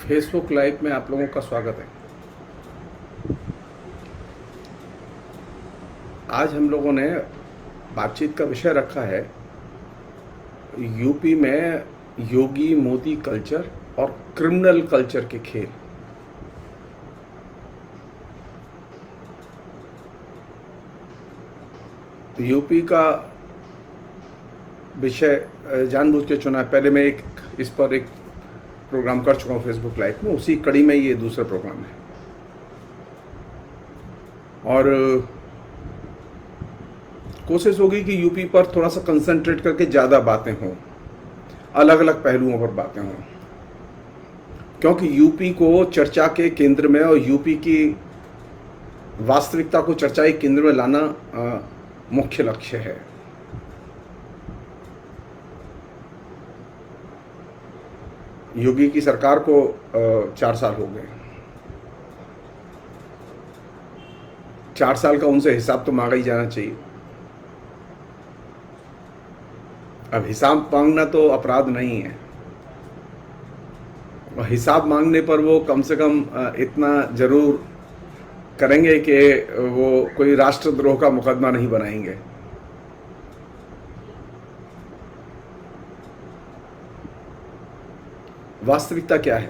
Facebook live में आप लोगों का स्वागत है। आज हम लोगों ने बातचीत का विषय रखा है यूपी में योगी मोदी कल्चर और क्रिमिनल कल्चर के खेल। यूपी का विषय जानबूझ के चुना है। पहले मैं इस पर एक प्रोग्राम कर चुका हूँ फेसबुक लाइव में, उसी कड़ी में ये दूसरा प्रोग्राम है। और कोशिश होगी कि यूपी पर थोड़ा सा कंसंट्रेट करके ज़्यादा बातें हों, अलग अलग पहलुओं पर बातें हों, क्योंकि यूपी को चर्चा के केंद्र में और यूपी की वास्तविकता को चर्चा के केंद्र में लाना मुख्य लक्ष्य है। योगी की सरकार को 4 साल हो गए। 4 साल का उनसे हिसाब तो मांगा ही जाना चाहिए। अब हिसाब मांगना तो अपराध नहीं है, और हिसाब मांगने पर वो कम से कम इतना जरूर करेंगे कि वो कोई राष्ट्रद्रोह का मुकदमा नहीं बनाएंगे। वास्तविकता क्या है?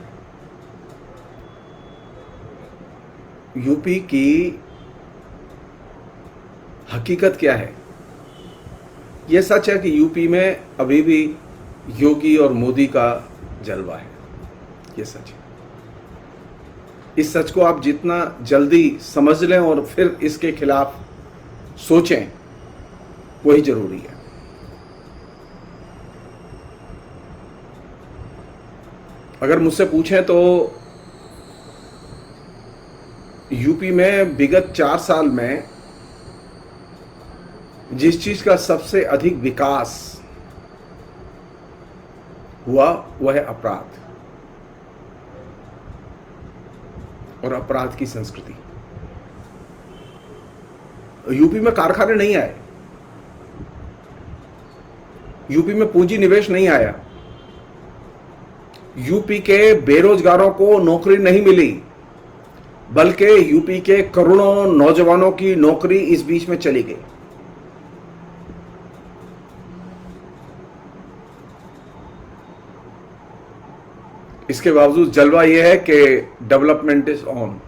यूपी की हकीकत क्या है? यह सच है कि यूपी में अभी भी योगी और मोदी का जलवा है। यह सच है। इस सच को आप जितना जल्दी समझ लें और फिर इसके खिलाफ सोचें, वही जरूरी है। अगर मुझसे पूछें तो यूपी में विगत 4 साल में जिस चीज का सबसे अधिक विकास हुआ वह है अपराध और अपराध की संस्कृति। यूपी में कारखाने नहीं आए, यूपी में पूंजी निवेश नहीं आया, यूपी के बेरोजगारों को नौकरी नहीं मिली, बल्कि यूपी के करोड़ों नौजवानों की नौकरी इस बीच में चली गई। इसके बावजूद जलवा यह है कि डेवलपमेंट इज ऑन,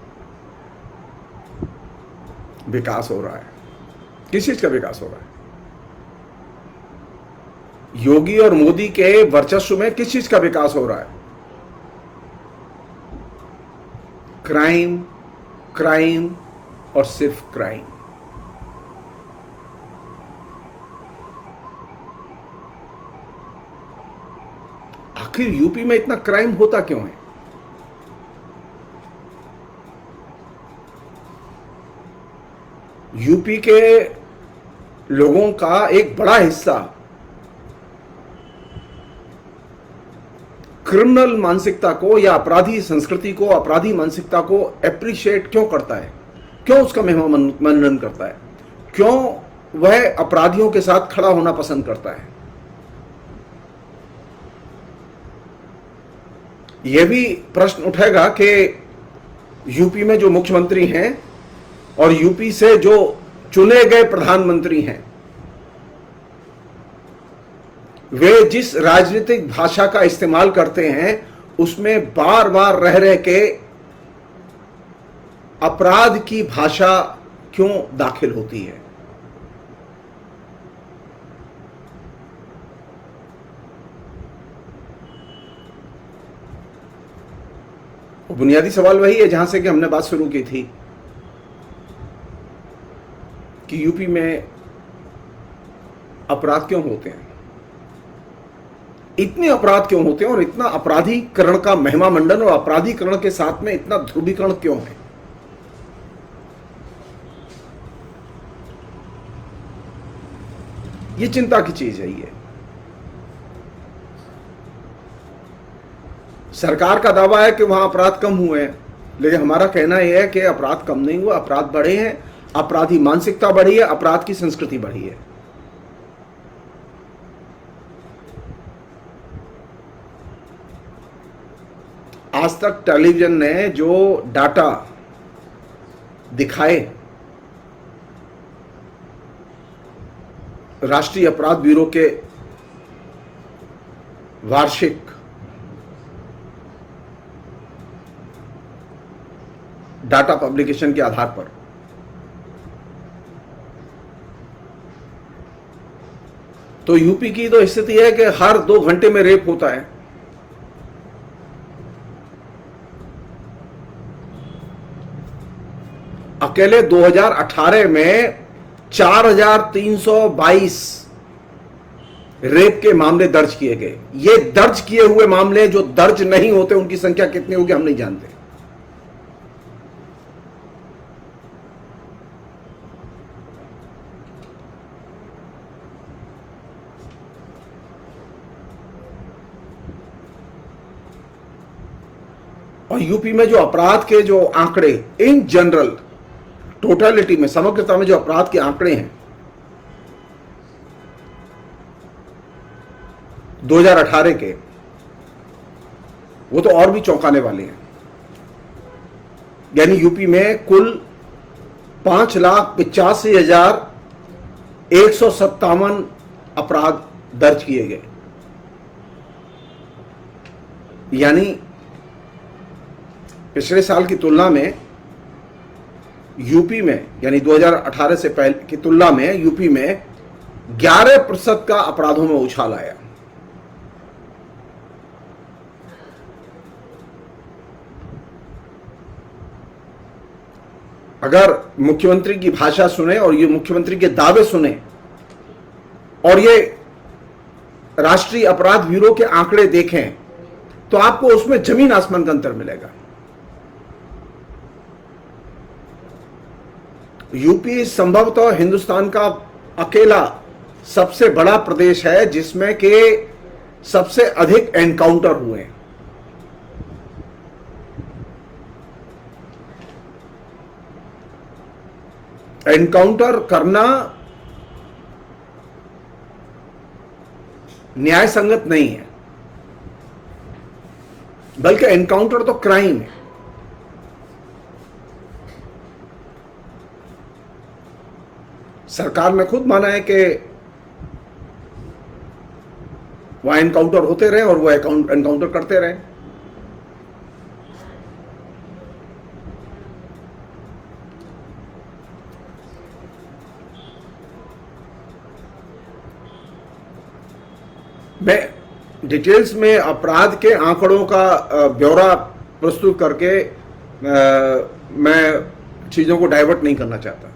विकास हो रहा है। किस चीज का विकास हो रहा है? योगी और मोदी के वर्चस्व में किस चीज का विकास हो रहा है? क्राइम, क्राइम और सिर्फ क्राइम। आखिर यूपी में इतना क्राइम होता क्यों है? यूपी के लोगों का एक बड़ा हिस्सा क्रिमिनल मानसिकता को या अपराधी संस्कृति को, अपराधी मानसिकता को एप्रिशिएट क्यों करता है? क्यों उसका मनन करता है? क्यों वह अपराधियों के साथ खड़ा होना पसंद करता है? यह भी प्रश्न उठेगा कि यूपी में जो मुख्यमंत्री हैं और यूपी से जो चुने गए प्रधानमंत्री हैं, वे जिस राजनीतिक भाषा का इस्तेमाल करते हैं उसमें बार बार रह रह के अपराध की भाषा क्यों दाखिल होती है? बुनियादी सवाल वही है जहां से कि हमने बात शुरू की थी कि यूपी में अपराध क्यों होते हैं, इतने अपराध क्यों होते हैं, और इतना अपराधीकरण का महिमा मंडन और अपराधीकरण के साथ में इतना ध्रुवीकरण क्यों है? ये चिंता की चीज है। ये सरकार का दावा है कि वहां अपराध कम हुए हैं, लेकिन हमारा कहना यह है कि अपराध कम नहीं हुआ, अपराध बढ़े हैं, अपराधी मानसिकता बढ़ी है, अपराध की संस्कृति बढ़ी है। आज तक टेलीविजन ने जो डाटा दिखाए राष्ट्रीय अपराध ब्यूरो के वार्षिक डाटा पब्लिकेशन के आधार पर, तो यूपी की तो स्थिति है कि हर 2 घंटे में रेप होता है। अकेले 2018 में 4322 रेप के मामले दर्ज किए गए। ये दर्ज किए हुए मामले, जो दर्ज नहीं होते उनकी संख्या कितनी होगी हम नहीं जानते। और यूपी में जो अपराध के जो आंकड़े इन जनरल टोटलिटी में, समग्रता में जो अपराध के आंकड़े हैं 2018 के, वो तो और भी चौंकाने वाले हैं। यानी यूपी में कुल 5,85,157 अपराध दर्ज किए गए। यानी पिछले साल की तुलना में यूपी में, यानी 2018 से पहले की तुलना में यूपी में 11% का अपराधों में उछाल आया। अगर मुख्यमंत्री की भाषा सुने और ये मुख्यमंत्री के दावे सुने और ये राष्ट्रीय अपराध ब्यूरो के आंकड़े देखें तो आपको उसमें जमीन आसमान का अंतर मिलेगा। यूपी संभवतः हिंदुस्तान का अकेला सबसे बड़ा प्रदेश है जिसमें के सबसे अधिक एनकाउंटर हुए हैं। एनकाउंटर करना न्याय संगत नहीं है, बल्कि एनकाउंटर तो क्राइम है। सरकार ने खुद माना है कि वहां एनकाउंटर होते रहे और वो एनकाउंटर करते रहे। मैं डिटेल्स में अपराध के आंकड़ों का ब्यौरा प्रस्तुत करके मैं चीजों को डाइवर्ट नहीं करना चाहता।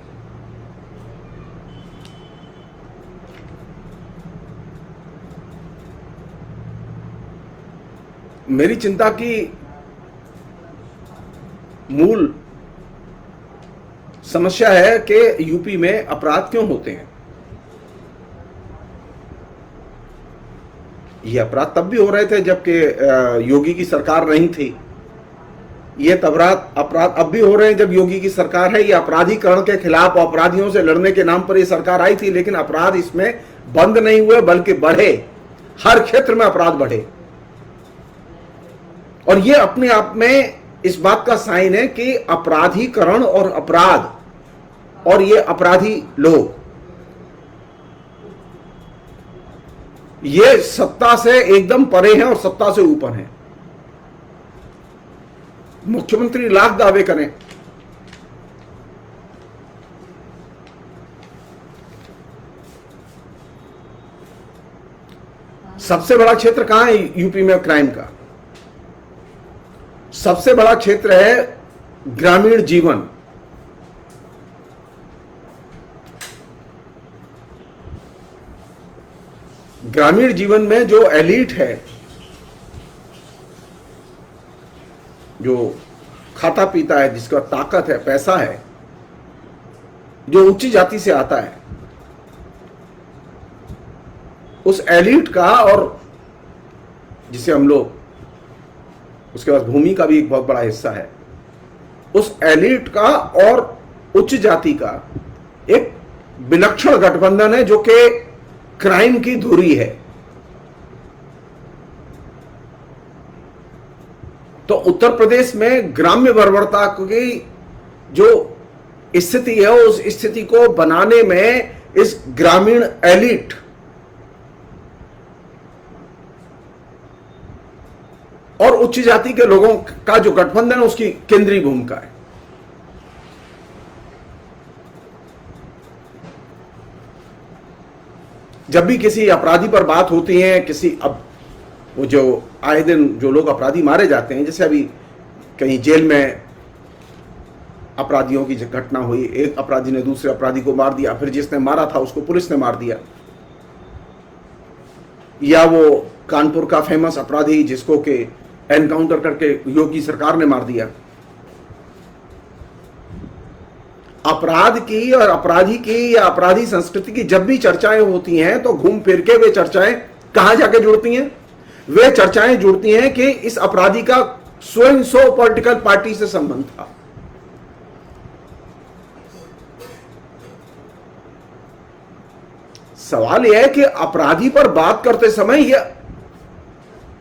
मेरी चिंता की मूल समस्या है कि यूपी में अपराध क्यों होते हैं। ये अपराध तब भी हो रहे थे जबकि योगी की सरकार नहीं थी। ये अपराध अब भी हो रहे हैं जब योगी की सरकार है। ये अपराधीकरण के खिलाफ, अपराधियों से लड़ने के नाम पर ये सरकार आई थी, लेकिन अपराध इसमें बंद नहीं हुए बल्कि बढ़े। हर क्षेत्र में अपराध बढ़े और ये अपने आप में इस बात का साइन है कि अपराधीकरण और अपराध और ये अपराधी लोग ये सत्ता से एकदम परे हैं और सत्ता से ऊपर हैं। मुख्यमंत्री लाख दावे करें, सबसे बड़ा क्षेत्र कहां है यूपी में क्राइम का? सबसे बड़ा क्षेत्र है ग्रामीण जीवन। ग्रामीण जीवन में जो एलीट है, जो खाता पीता है, जिसका ताकत है, पैसा है, जो उच्च जाति से आता है, उस एलीट का, और जिसे हम लोग, उसके पास भूमि का भी एक बहुत बड़ा हिस्सा है, उस एलीट का और उच्च जाति का एक विलक्षण गठबंधन है जो कि क्राइम की धुरी है। तो उत्तर प्रदेश में ग्राम्य बर्बरता की जो स्थिति है, उस स्थिति को बनाने में इस ग्रामीण एलिट और उच्च जाति के लोगों का जो गठबंधन है, उसकी केंद्रीय भूमिका है। जब भी किसी अपराधी पर बात होती है, अब वो जो आए दिन जो लोग अपराधी मारे जाते हैं, जैसे अभी कहीं जेल में अपराधियों की घटना हुई, एक अपराधी ने दूसरे अपराधी को मार दिया, फिर जिसने मारा था उसको पुलिस ने मार दिया, या वो कानपुर का फेमस अपराधी जिसको के एनकाउंटर करके योगी सरकार ने मार दिया। अपराध की और अपराधी की या अपराधी संस्कृति की जब भी चर्चाएं होती हैं, तो घूम फिर के वे चर्चाएं कहां जाके जुड़ती हैं? वे चर्चाएं जुड़ती हैं कि इस अपराधी का स्वयं सो पॉलिटिकल पार्टी से संबंध था। सवाल यह है कि अपराधी पर बात करते समय यह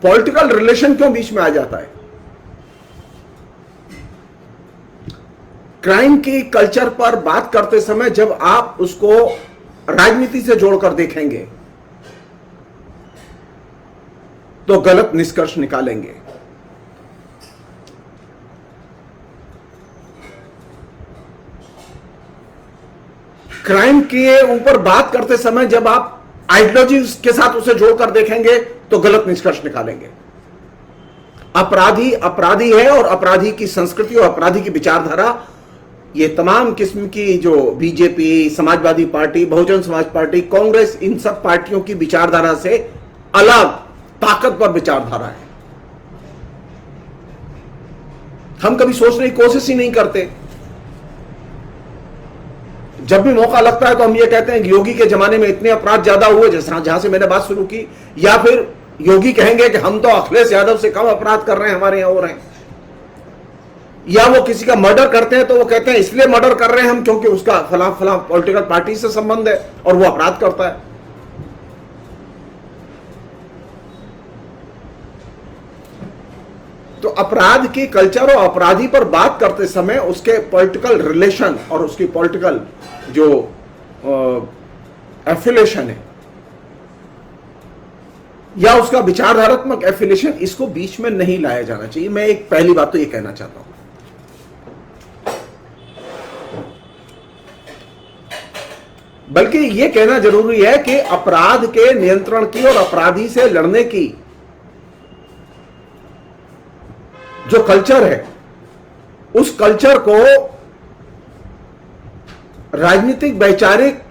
पॉलिटिकल रिलेशन क्यों बीच में आ जाता है? क्राइम की कल्चर पर बात करते समय जब आप उसको राजनीति से जोड़कर देखेंगे तो गलत निष्कर्ष निकालेंगे। क्राइम के ऊपर बात करते समय जब आप आइडियोलॉजी के साथ उसे जोड़कर देखेंगे तो गलत निष्कर्ष निकालेंगे। अपराधी अपराधी है, और अपराधी की संस्कृति और अपराधी की विचारधारा ये तमाम किस्म की जो BJP, Samajwadi party, Bahujan Samaj party, Congress, इन सब पार्टियों की विचारधारा से अलग ताकतवर विचारधारा है। हम कभी सोचने की कोशिश ही नहीं करते। जब भी मौका लगता है तो हम ये कहते हैं कि योगी के जमाने में इतने अपराध ज्यादा हुए, जहां से मैंने बात शुरू की, या फिर योगी कहेंगे कि हम तो अखिलेश यादव से कम अपराध कर रहे हैं, हमारे यहां हो रहे हैं। या वो किसी का मर्डर करते हैं तो वो कहते हैं इसलिए मर्डर कर रहे हैं हम क्योंकि उसका फला फला पॉलिटिकल पार्टी से संबंध है और वो अपराध करता है। तो अपराध की कल्चर और अपराधी पर बात करते समय उसके पॉलिटिकल रिलेशन और उसकी पॉलिटिकल जो एफिलिएशन है या उसका विचारधारात्मक एफिलिएशन, इसको बीच में नहीं लाया जाना चाहिए। मैं एक पहली बात तो ये कहना चाहता हूं। बल्कि यह कहना जरूरी है कि अपराध के नियंत्रण की और अपराधी से लड़ने की जो कल्चर है, उस कल्चर को राजनीतिक वैचारिक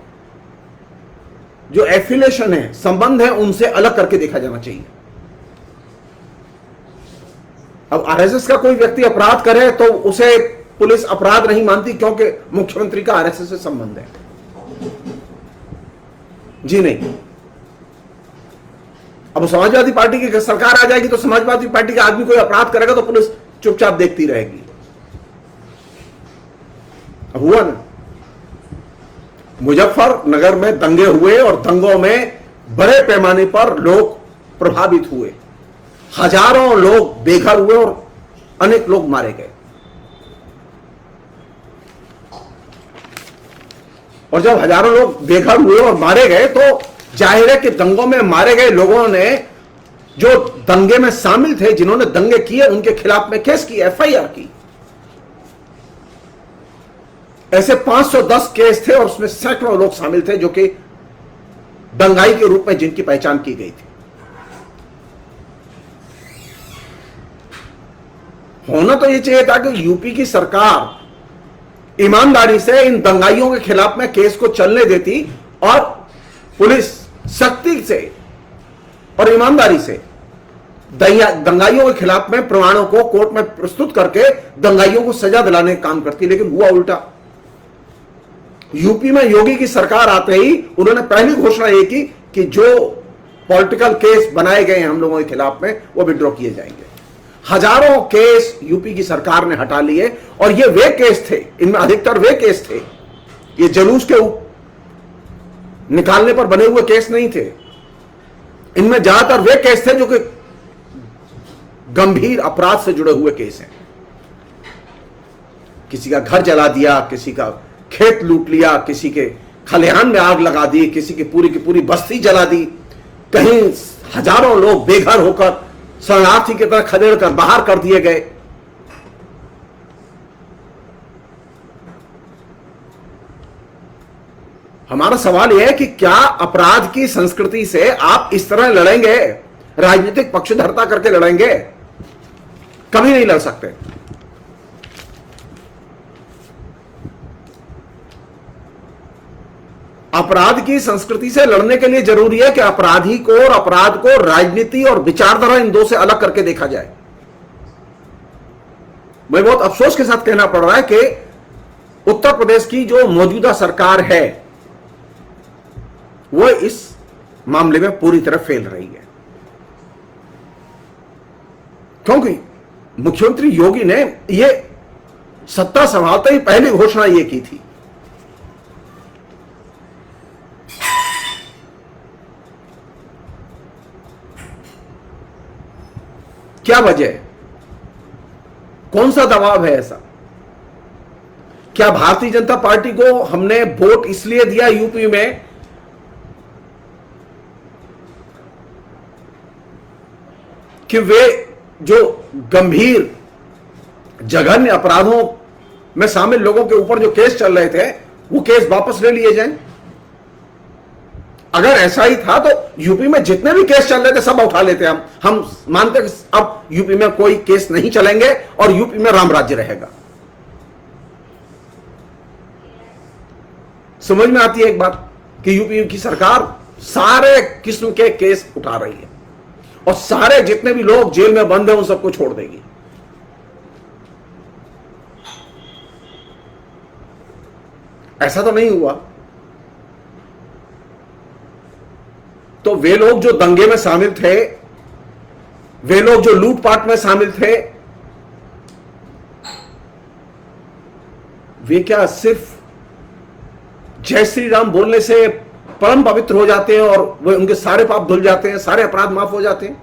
जो एफिलिएशन है, संबंध है, उनसे अलग करके देखा जाना चाहिए। अब आरएसएस का कोई व्यक्ति अपराध करे तो उसे पुलिस अपराध नहीं मानती क्योंकि मुख्यमंत्री का आरएसएस से संबंध है। जी नहीं। अब समाजवादी पार्टी की सरकार आ जाएगी तो समाजवादी पार्टी का आदमी कोई अपराध करेगा तो पुलिस चुपचाप देखती रहेगी। अब हुआ ना, मुजफ्फरनगर में दंगे हुए और दंगों में बड़े पैमाने पर लोग प्रभावित हुए, हजारों लोग बेघर हुए और अनेक लोग मारे गए। और जब हजारों लोग बेघर हुए और मारे गए तो जाहिर है कि दंगों में मारे गए लोगों ने, जो दंगे में शामिल थे, जिन्होंने दंगे किए, उनके खिलाफ में केस की, एफआईआर की। ऐसे 510 केस थे और उसमें सैकड़ों लोग शामिल थे जो कि दंगाई के रूप में जिनकी पहचान की गई थी। होना तो यह चाहिए था कि यूपी की सरकार ईमानदारी से इन दंगाइयों के खिलाफ में केस को चलने देती और पुलिस सख्ती से और ईमानदारी से दंगाइयों के खिलाफ में प्रमाणों को कोर्ट में प्रस्तुत करके दंगाइयों को सजा दिलाने का काम करती। लेकिन हुआ उल्टा। यूपी में योगी की सरकार आते ही उन्होंने पहली घोषणा ये की कि जो पॉलिटिकल केस बनाए गए हैं हम लोगों के खिलाफ में वो विड्रॉ किए जाएंगे। हजारों केस यूपी की सरकार ने हटा लिए और ये वे केस थे, इनमें अधिकतर वे केस थे, ये जुलूस के निकालने पर बने हुए केस नहीं थे। इनमें ज्यादातर वे केस थे जो कि गंभीर अपराध से जुड़े हुए केस हैं। किसी का घर जला दिया, किसी का खेत लूट लिया, किसी के खलिहान में आग लगा दी, किसी की पूरी बस्ती जला दी, कहीं हजारों लोग बेघर होकर शरणार्थी की तरह खदेड़ कर बाहर कर दिए गए। हमारा सवाल यह है कि क्या अपराध की संस्कृति से आप इस तरह लड़ेंगे? राजनीतिक पक्षधरता करके लड़ेंगे? कभी नहीं लड़ सकते। अपराध की संस्कृति से लड़ने के लिए जरूरी है कि अपराधी को और अपराध को राजनीति और विचारधारा इन दो से अलग करके देखा जाए। मुझे बहुत अफसोस के साथ कहना पड़ रहा है कि उत्तर प्रदेश की जो मौजूदा सरकार है वो इस मामले में पूरी तरह फेल रही है, क्योंकि मुख्यमंत्री योगी ने यह सत्ता संभालते ही पहली घोषणा यह की थी क्या वजह है? कौन सा दबाव है ऐसा? क्या भारतीय जनता पार्टी को हमने वोट इसलिए दिया यूपी में कि वे जो गंभीर जघन्य अपराधों में शामिल लोगों के ऊपर जो केस चल रहे थे वो केस वापस ले लिए जाएं? अगर ऐसा ही था तो यूपी में जितने भी केस चल रहे थे सब उठा लेते हम मानते कि अब यूपी में कोई केस नहीं चलेंगे और यूपी में राम राज्य रहेगा। समझ में आती है एक बात कि यूपी की सरकार सारे किस्म के केस उठा रही है और सारे जितने भी लोग जेल में बंद हैं उन सबको छोड़ देगी। ऐसा तो नहीं हुआ। तो वे लोग जो दंगे में शामिल थे, वे लोग जो लूटपाट में शामिल थे, वे क्या सिर्फ जय श्री राम बोलने से परम पवित्र हो जाते हैं और वे उनके सारे पाप धुल जाते हैं, सारे अपराध माफ हो जाते हैं?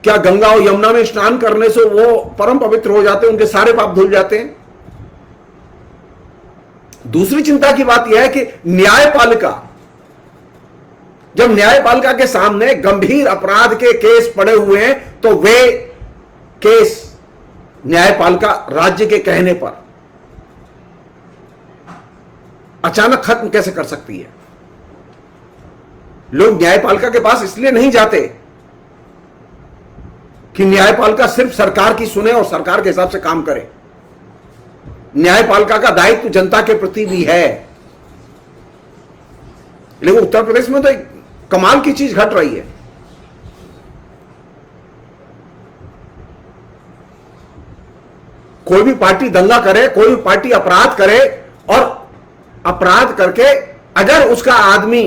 क्या गंगा और यमुना में स्नान करने से वो परम पवित्र हो जाते हैं, उनके सारे पाप धुल जाते हैं? दूसरी चिंता की बात यह है कि न्यायपालिका, जब न्यायपालिका के सामने गंभीर अपराध के केस पड़े हुए हैं तो वे केस न्यायपालिका राज्य के कहने पर अचानक खत्म कैसे कर सकती है? लोग न्यायपालिका के पास इसलिए नहीं जाते कि न्यायपालिका सिर्फ सरकार की सुने और सरकार के हिसाब से काम करे। न्यायपालिका का दायित्व जनता के प्रति भी है। लेकिन उत्तर प्रदेश में तो एक कमाल की चीज घट रही है। कोई भी पार्टी दंगा करे, कोई भी पार्टी अपराध करे और अपराध करके अगर उसका आदमी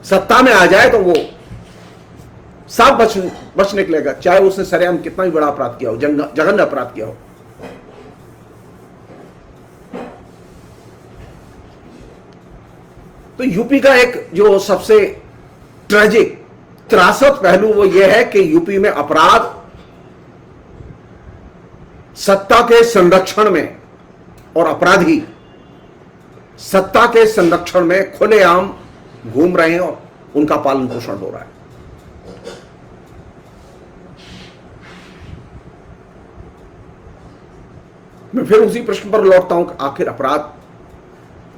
सत्ता में आ जाए तो वो सब बच निकलेगा, चाहे उसने सरेआम कितना भी बड़ा अपराध किया हो, जघन्य अपराध किया हो। तो यूपी का एक जो सबसे ट्रेजिक त्रासद पहलू वो ये है कि यूपी में अपराध सत्ता के संरक्षण में और अपराधी सत्ता के संरक्षण में खुलेआम घूम रहे हैं और उनका पालन पोषण हो रहा है। मैं फिर उसी प्रश्न पर लौटता हूं कि आखिर अपराध,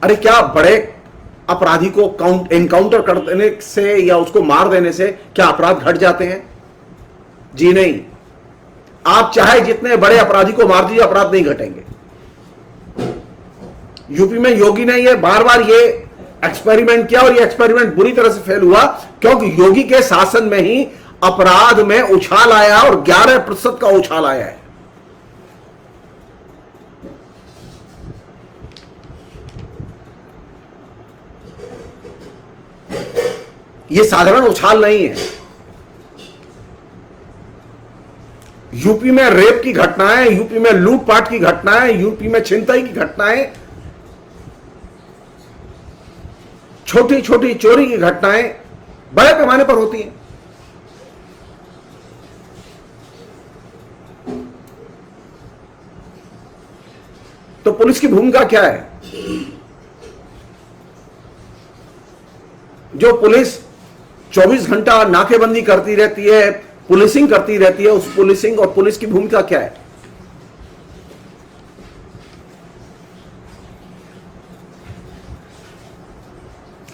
अरे क्या बड़े अपराधी को एनकाउंटर कर देने से या उसको मार देने से क्या अपराध घट जाते हैं? जी नहीं। आप चाहे जितने बड़े अपराधी को मार दीजिए, अपराध नहीं घटेंगे। यूपी में योगी ने ये बार बार ये एक्सपेरिमेंट किया और ये एक्सपेरिमेंट बुरी तरह से फेल हुआ, क्योंकि योगी के शासन में ही अपराध में उछाल आया और 11% का उछाल आया है। ये साधारण उछाल नहीं है। यूपी में रेप की घटनाएं, यूपी में लूटपाट की घटनाएं, यूपी में छिनतई की घटनाएं, छोटी छोटी चोरी की घटनाएं बड़े पैमाने पर होती हैं। पुलिस की भूमिका क्या है? जो पुलिस 24 घंटा नाकेबंदी करती रहती है, पुलिसिंग करती रहती है, उस पुलिसिंग और पुलिस की भूमिका क्या है?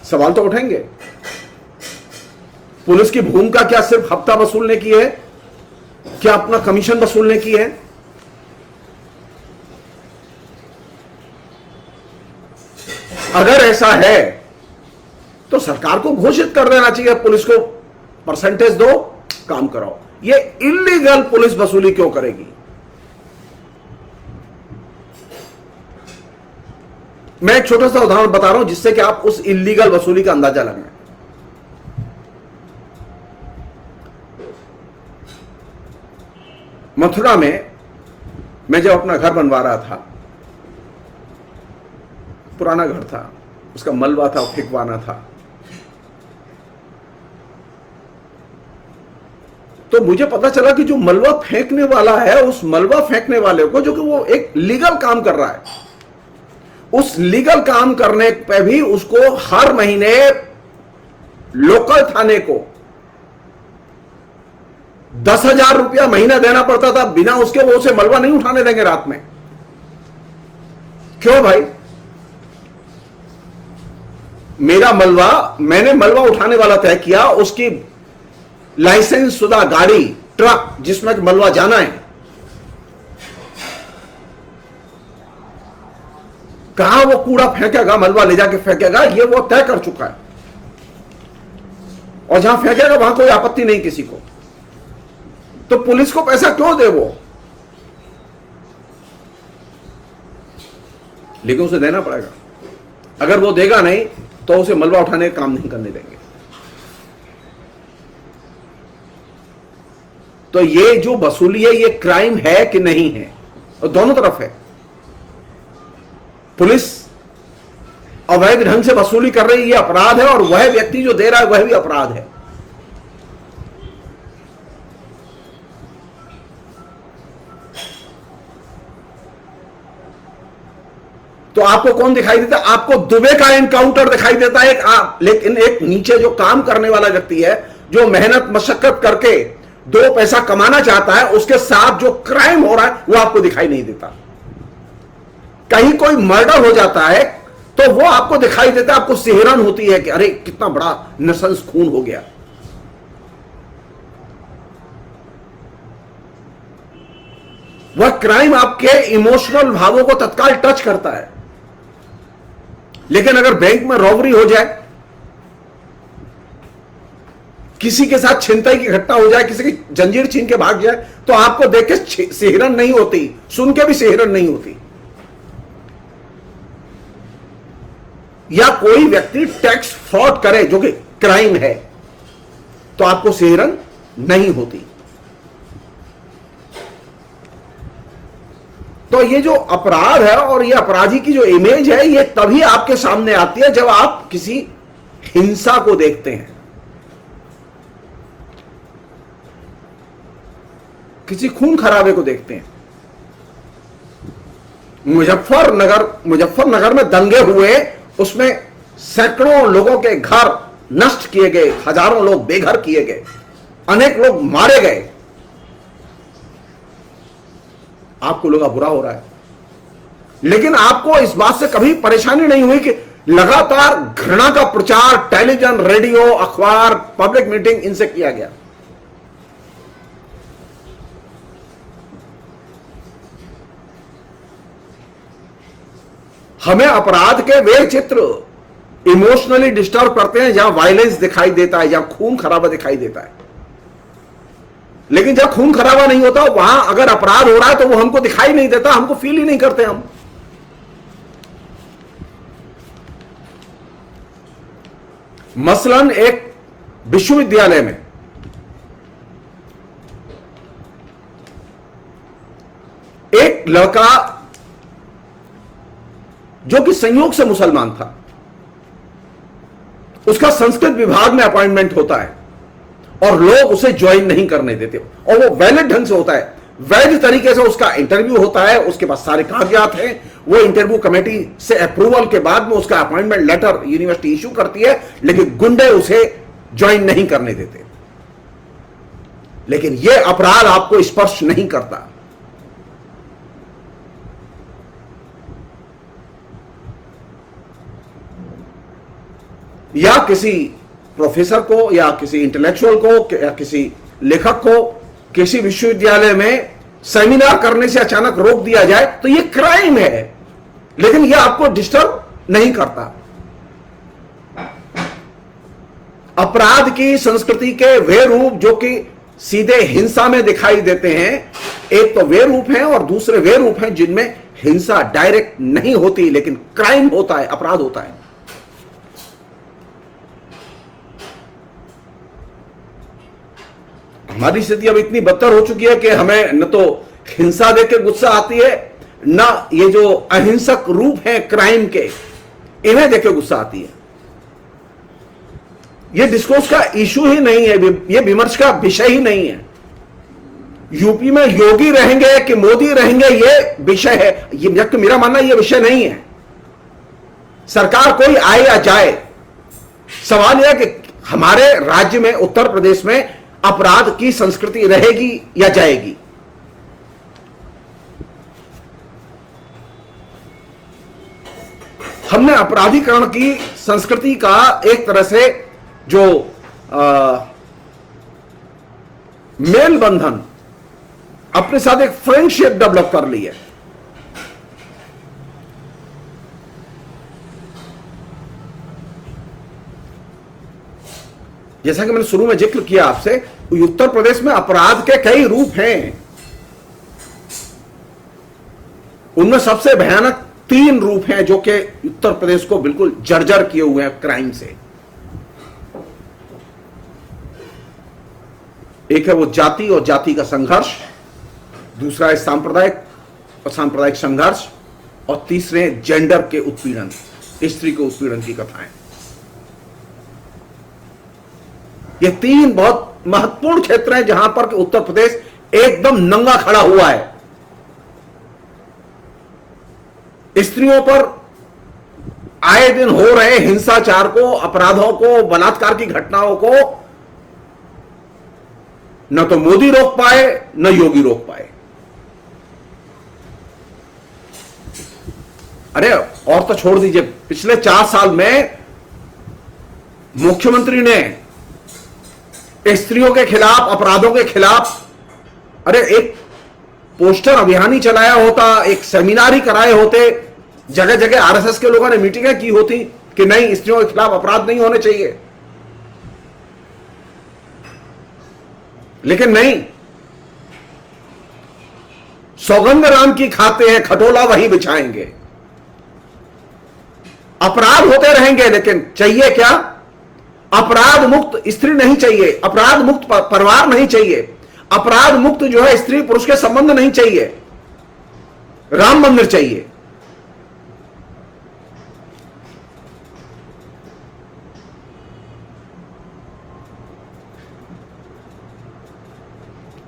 सवाल तो उठेंगे। पुलिस की भूमिका क्या सिर्फ हफ्ता वसूलने की है? क्या अपना कमीशन वसूलने की है? अगर ऐसा है तो सरकार को घोषित कर देना चाहिए, पुलिस को परसेंटेज दो, काम कराओ। ये इलीगल पुलिस वसूली क्यों करेगी? मैं एक छोटा सा उदाहरण बता रहा हूं जिससे कि आप उस इलीगल वसूली का अंदाजा लगाएं। मथुरा में मैं जब अपना घर बनवा रहा था, पुराना घर था, उसका मलबा था, फेंकवाना था, तो मुझे पता चला कि जो मलबा फेंकने वाला है, उस मलबा फेंकने वाले को, जो कि वो एक लीगल काम कर रहा है, उस लीगल काम करने पे भी उसको हर महीने लोकल थाने को 10,000 रुपया महीना देना पड़ता था। बिना उसके वो उसे मलबा नहीं उठाने देंगे रात में। क्यों भाई? मेरा मलबा, मैंने मलबा उठाने वाला तय किया, उसकी लाइसेंस शुदा गाड़ी, ट्रक जिसमें मलबा जाना है, कहां वो कूड़ा फेंकेगा, मलबा ले जाके फेंकेगा, ये वो तय कर चुका है। और जहां फेंकेगा वहां कोई आपत्ति नहीं किसी को। तो पुलिस को पैसा क्यों दे वो? लेकिन उसे देना पड़ेगा। अगर वो देगा नहीं तो उसे मलबा उठाने का काम नहीं करने देंगे। तो ये जो वसूली है, ये क्राइम है कि नहीं है? और दोनों तरफ है। पुलिस अवैध ढंग से वसूली कर रही है, ये अपराध है, और वह व्यक्ति जो दे रहा है वह भी अपराध है। तो आपको कौन दिखाई देता है? आपको दुबे का एनकाउंटर दिखाई देता है, लेकिन एक नीचे जो काम करने वाला व्यक्ति है, जो मेहनत मशक्कत करके 2 पैसा कमाना चाहता है, उसके साथ जो क्राइम हो रहा है वो आपको दिखाई नहीं देता। कहीं कोई मर्डर हो जाता है तो वो आपको दिखाई देता है, आपको सिहरन होती है कि अरे कितना बड़ा नृशंस खून हो गया। वह क्राइम आपके इमोशनल भावों को तत्काल टच करता है। लेकिन अगर बैंक में रॉबरी हो जाए, किसी के साथ छिनताई की घटना हो जाए, किसी की जंजीर छीन के भाग जाए, तो आपको देख के सिहरन नहीं होती, सुन के भी सिहरन नहीं होती। या कोई व्यक्ति टैक्स फ्रॉड करे जो कि क्राइम है, तो आपको सिहरन नहीं होती। तो ये जो अपराध है और ये अपराधी की जो इमेज है, ये तभी आपके सामने आती है जब आप किसी हिंसा को देखते हैं, किसी खून खराबे को देखते हैं। मुजफ्फरनगर में दंगे हुए, उसमें सैकड़ों लोगों के घर नष्ट किए गए, हजारों लोग बेघर किए गए, अनेक लोग मारे गए। आपको लोग बुरा हो रहा है, लेकिन आपको इस बात से कभी परेशानी नहीं हुई कि लगातार घृणा का प्रचार टेलीविजन, रेडियो, अखबार, पब्लिक मीटिंग इनसे किया गया। हमें अपराध के वे चित्र इमोशनली डिस्टर्ब करते हैं जहां वायलेंस दिखाई देता है, जहां खून खराबा दिखाई देता है। लेकिन जब खून खराबा नहीं होता, वहां अगर अपराध हो रहा है तो वो हमको दिखाई नहीं देता, हमको फील ही नहीं करते हम। मसलन एक विश्वविद्यालय में एक लड़का जो कि संयोग से मुसलमान था, उसका संस्कृत विभाग में अपॉइंटमेंट होता है और लोग उसे ज्वाइन नहीं करने देते, और वो वैलिड ढंग से होता है। वैध तरीके से उसका इंटरव्यू होता है, उसके पास सारे कागजात हैं, वो इंटरव्यू कमेटी से अप्रूवल के बाद में उसका अपॉइंटमेंट लेटर यूनिवर्सिटी इशू करती है, लेकिन गुंडे उसे ज्वाइन नहीं करने देते। लेकिन यह अपराध आपको स्पर्श नहीं करता। या किसी प्रोफेसर को या किसी इंटेलेक्चुअल को या किसी लेखक को किसी विश्वविद्यालय में सेमिनार करने से अचानक रोक दिया जाए तो यह क्राइम है, लेकिन यह आपको डिस्टर्ब नहीं करता। अपराध की संस्कृति के वे रूप जो कि सीधे हिंसा में दिखाई देते हैं, एक तो वे रूप हैं और दूसरे वे रूप हैं जिनमें हिंसा डायरेक्ट नहीं होती लेकिन क्राइम होता है, अपराध होता है। हमारी स्थिति अब इतनी बदतर हो चुकी है कि हमें न तो हिंसा देख के गुस्सा आती है, न ये जो अहिंसक रूप हैं क्राइम के, इन्हें देख के गुस्सा आती है। ये डिस्कोर्स का इशू ही नहीं है, ये विमर्श का विषय ही नहीं है। यूपी में योगी रहेंगे कि मोदी रहेंगे ये विषय है, ये मेरा मानना ये विषय नहीं है। सरकार कोई आए या जाए, सवाल यह है कि हमारे राज्य में उत्तर प्रदेश में अपराध की संस्कृति रहेगी या जाएगी। हमने अपराधीकरण की संस्कृति का एक तरह से जो मेल बंधन अपने साथ एक फ्रेंडशिप डेवलप कर ली है। जैसा कि मैंने शुरू में जिक्र किया आपसे, उत्तर प्रदेश में अपराध के कई रूप हैं। उनमें सबसे भयानक 3 रूप हैं जो कि उत्तर प्रदेश को बिल्कुल जर्जर किए हुए हैं क्राइम से। एक है वो जाति और जाति का संघर्ष, दूसरा है सांप्रदायिक और सांप्रदायिक संघर्ष, और तीसरे जेंडर के उत्पीड़न, स्त्री के उत्पीड़न की कथाएं। ये 3 बहुत महत्वपूर्ण क्षेत्र हैं जहां पर उत्तर प्रदेश एकदम नंगा खड़ा हुआ है। स्त्रियों पर आए दिन हो रहे हिंसाचार को, अपराधों को, बलात्कार की घटनाओं को न तो मोदी रोक पाए न योगी रोक पाए। अरे और तो छोड़ दीजिए, पिछले 4 साल में मुख्यमंत्री ने स्त्रियों के खिलाफ, अपराधों के खिलाफ, अरे एक पोस्टर अभियान ही चलाया होता, एक सेमिनार ही कराए होते, जगह जगह आरएसएस के लोगों ने मीटिंगें की होती कि नहीं, स्त्रियों के खिलाफ अपराध नहीं होने चाहिए। लेकिन नहीं, सौगंध राम की खाते हैं, खटोला वही बिछाएंगे। अपराध होते रहेंगे, लेकिन चाहिए क्या? अपराध मुक्त स्त्री नहीं चाहिए, अपराध मुक्त परिवार नहीं चाहिए, अपराध मुक्त जो है स्त्री पुरुष के संबंध नहीं चाहिए, राम मंदिर चाहिए।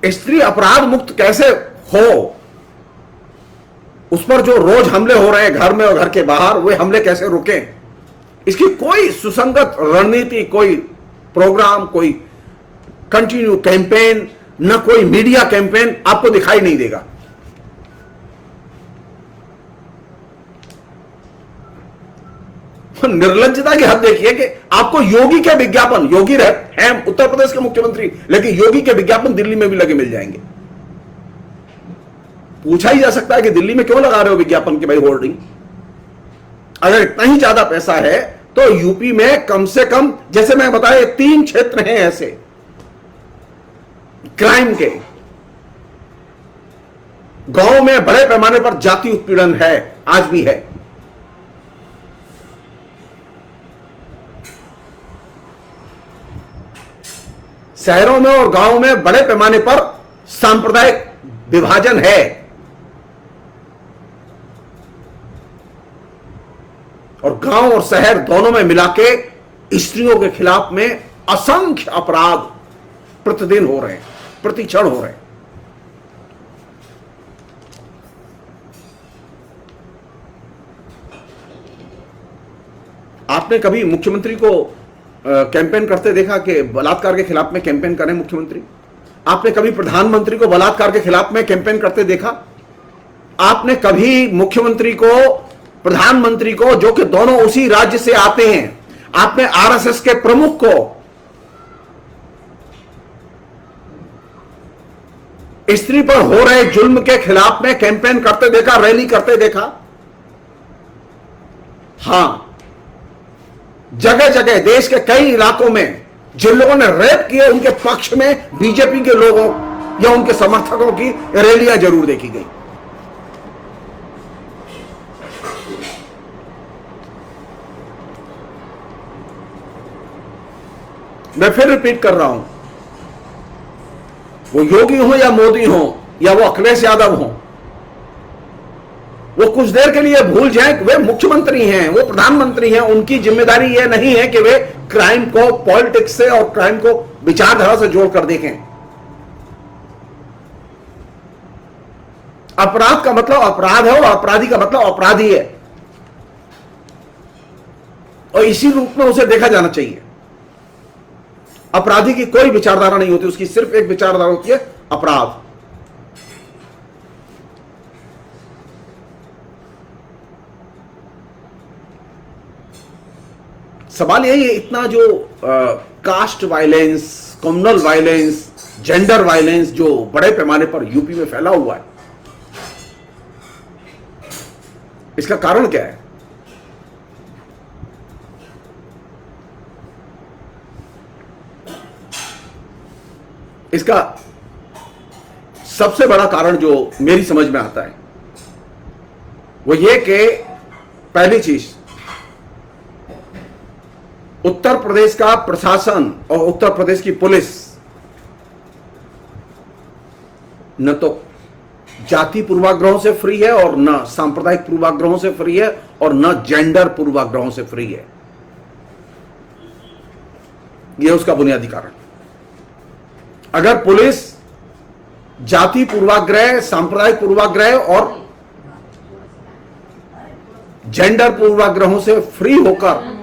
स्त्री अपराध मुक्त कैसे हो, उस पर जो रोज हमले हो रहे हैं घर में और घर के बाहर, वे हमले कैसे रुकें, इसकी कोई सुसंगत रणनीति, कोई प्रोग्राम, कोई कंटिन्यू कैंपेन, न कोई मीडिया कैंपेन आपको दिखाई नहीं देगा। निर्लज्जता की हद देखिए कि आपको योगी के विज्ञापन, योगी हैं उत्तर प्रदेश के मुख्यमंत्री, लेकिन योगी के विज्ञापन दिल्ली में भी लगे मिल जाएंगे। पूछा ही जा सकता है कि दिल्ली में क्यों लगा रहे हो विज्ञापन की भाई होर्डिंग? अगर इतना ही ज्यादा पैसा है तो यूपी में कम से कम, जैसे मैं बताया, 3 क्षेत्र हैं ऐसे क्राइम के। गांव में बड़े पैमाने पर जाति उत्पीड़न है, आज भी है। शहरों में और गांवों में बड़े पैमाने पर सांप्रदायिक विभाजन है, और गांव और शहर दोनों में मिलाके स्त्रियों के खिलाफ में असंख्य अपराध प्रतिदिन हो रहे हैं, प्रतिक्षण हो रहे हैं। आपने कभी मुख्यमंत्री को कैंपेन करते देखा कि बलात्कार के खिलाफ में कैंपेन करें मुख्यमंत्री? आपने कभी प्रधानमंत्री को बलात्कार के खिलाफ में कैंपेन करते देखा? आपने कभी मुख्यमंत्री को, प्रधानमंत्री को, जो कि दोनों उसी राज्य से आते हैं, आपने आरएसएस के प्रमुख को स्त्री पर हो रहे जुल्म के खिलाफ में कैंपेन करते देखा, रैली करते देखा? हां, जगह जगह देश के कई इलाकों में जिन लोगों ने रेप किए उनके पक्ष में बीजेपी के लोगों या उनके समर्थकों की रैलियां जरूर देखी गई। मैं फिर रिपीट कर रहा हूं, वो योगी हो या मोदी हो या वो अखिलेश यादव हो, वो कुछ देर के लिए भूल जाएं कि वे मुख्यमंत्री हैं, वो प्रधानमंत्री हैं। उनकी जिम्मेदारी यह नहीं है कि वे क्राइम को पॉलिटिक्स से और क्राइम को विचारधारा से जोड़कर देखें। अपराध का मतलब अपराध है और अपराधी का मतलब अपराधी है, और इसी रूप में उसे देखा जाना चाहिए। अपराधी की कोई विचारधारा नहीं होती, उसकी सिर्फ एक विचारधारा होती है, अपराध। सवाल यही है, इतना जो caste violence, communal violence, gender violence जो बड़े पैमाने पर यूपी में फैला हुआ है, इसका कारण क्या है? इसका सबसे बड़ा कारण जो मेरी समझ में आता है वो ये कि पहली चीज, उत्तर प्रदेश का प्रशासन और उत्तर प्रदेश की पुलिस न तो जाति पूर्वाग्रहों से फ्री है और न सांप्रदायिक पूर्वाग्रहों से फ्री है और न जेंडर पूर्वाग्रहों से फ्री है। यह उसका बुनियादी कारण। अगर पुलिस जाति पूर्वाग्रह, सांप्रदायिक पूर्वाग्रह और जेंडर पूर्वाग्रहों से फ्री होकर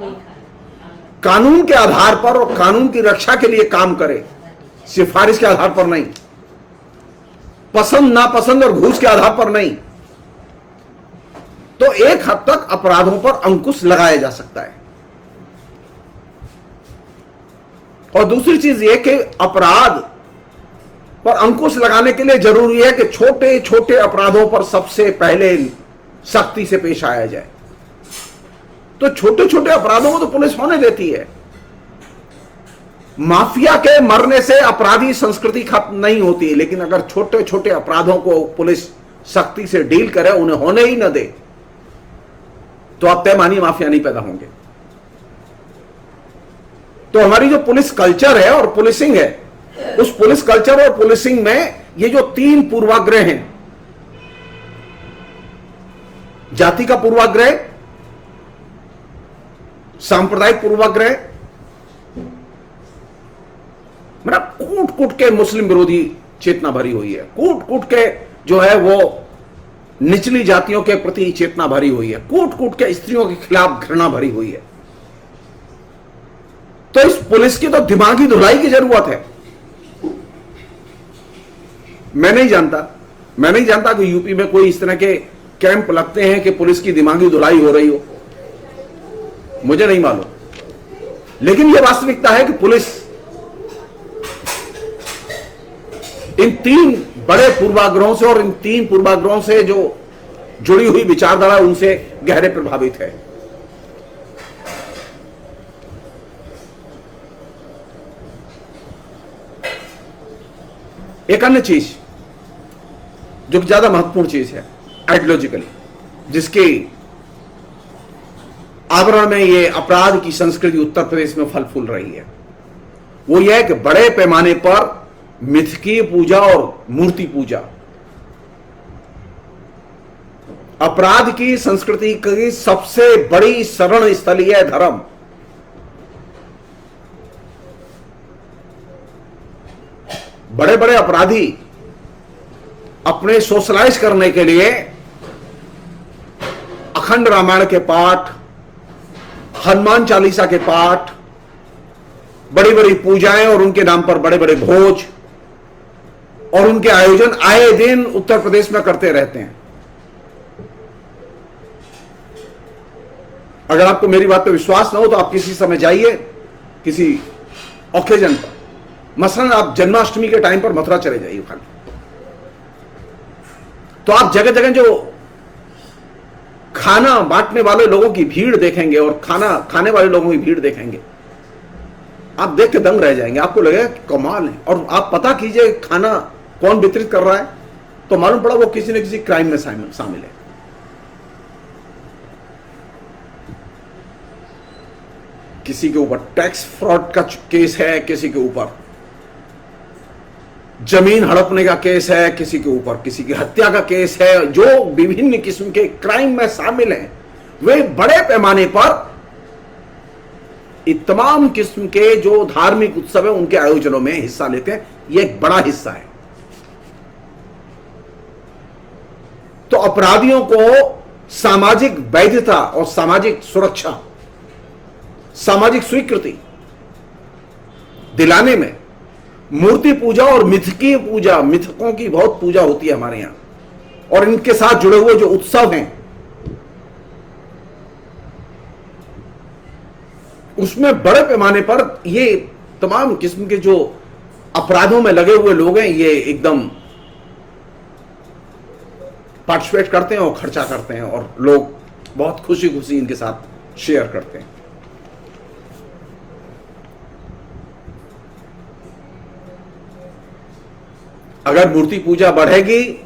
कानून के आधार पर और कानून की रक्षा के लिए काम करे, सिफारिश के आधार पर नहीं, पसंद नापसंद और घूस के आधार पर नहीं, तो एक हद तक अपराधों पर अंकुश लगाया जा सकता है। और दूसरी चीज यह कि अपराध पर अंकुश लगाने के लिए जरूरी है कि छोटे छोटे अपराधों पर सबसे पहले सख्ती से पेश आया जाए। तो छोटे छोटे अपराधों को तो पुलिस होने देती है। माफिया के मरने से अपराधी संस्कृति खत्म नहीं होती, लेकिन अगर छोटे छोटे अपराधों को पुलिस सख्ती से डील करे, उन्हें होने ही न दे, तो अब पैमानी माफिया नहीं पैदा होंगे। तो हमारी जो पुलिस कल्चर है और पुलिसिंग है, उस पुलिस कल्चर और पुलिसिंग में ये जो तीन पूर्वाग्रह हैं, जाति का पूर्वाग्रह, सांप्रदायिक पूर्वाग्रह, मेरा कूट कूट के मुस्लिम विरोधी चेतना भरी हुई है, कूट कूट के जो है वो निचली जातियों के प्रति चेतना भरी हुई है, कूट कूट के स्त्रियों के खिलाफ घृणा भरी हुई है। तो इस पुलिस की तो दिमागी धुलाई की जरूरत है। मैं नहीं जानता कि यूपी में कोई इस तरह के कैंप लगते हैं कि पुलिस की दिमागी धुलाई हो रही हो, मुझे नहीं मालूम। लेकिन यह वास्तविकता है कि पुलिस इन तीन बड़े पूर्वाग्रहों से और इन तीन पूर्वाग्रहों से जो जुड़ी हुई विचारधारा, उनसे गहरे प्रभावित है। एक अन्य चीज जो ज्यादा महत्वपूर्ण चीज है आइडियोलॉजिकली, जिसके आवरण में ये अपराध की संस्कृति उत्तर प्रदेश में फल फूल रही है, वो यह है कि बड़े पैमाने पर मिथकीय पूजा और मूर्ति पूजा अपराध की संस्कृति की सबसे बड़ी शरण स्थली है। धर्म, बड़े बड़े अपराधी अपने सोशलाइज करने के लिए अखंड रामायण के पाठ, हनुमान चालीसा के पाठ, बड़ी बड़ी पूजाएं और उनके नाम पर बड़े बड़े भोज और उनके आयोजन आए दिन उत्तर प्रदेश में करते रहते हैं। अगर आपको मेरी बात पे विश्वास ना हो तो आप किसी समय जाइए, किसी ओकेजन पर, मसलन आप जन्माष्टमी के टाइम पर मथुरा चले जाइए खाली, तो आप जगह जगह जो खाना बांटने वाले लोगों की भीड़ देखेंगे और खाना खाने वाले लोगों की भीड़ देखेंगे, आप देख के दंग रह जाएंगे। आपको लगेगा कि कमाल है। और आप पता कीजिए खाना कौन वितरित कर रहा है, तो मालूम पड़ा वो किसी न किसी क्राइम में शामिल है। किसी के ऊपर टैक्स फ्रॉड का केस है, किसी के ऊपर जमीन हड़पने का केस है, किसी के ऊपर किसी की हत्या का केस है। जो विभिन्न किस्म के क्राइम में शामिल हैं वे बड़े पैमाने पर तमाम किस्म के जो धार्मिक उत्सव है उनके आयोजनों में हिस्सा लेते हैं। यह एक बड़ा हिस्सा है। तो अपराधियों को सामाजिक वैधता और सामाजिक सुरक्षा, सामाजिक स्वीकृति दिलाने में मूर्ति पूजा और मिथकी पूजा, मिथकों की बहुत पूजा होती है हमारे यहां, और इनके साथ जुड़े हुए जो उत्सव हैं उसमें बड़े पैमाने पर ये तमाम किस्म के जो अपराधों में लगे हुए लोग हैं ये एकदम पार्टिसिपेट करते हैं और खर्चा करते हैं, और लोग बहुत खुशी खुशी इनके साथ शेयर करते हैं। अगर मूर्ति पूजा बढ़ेगी,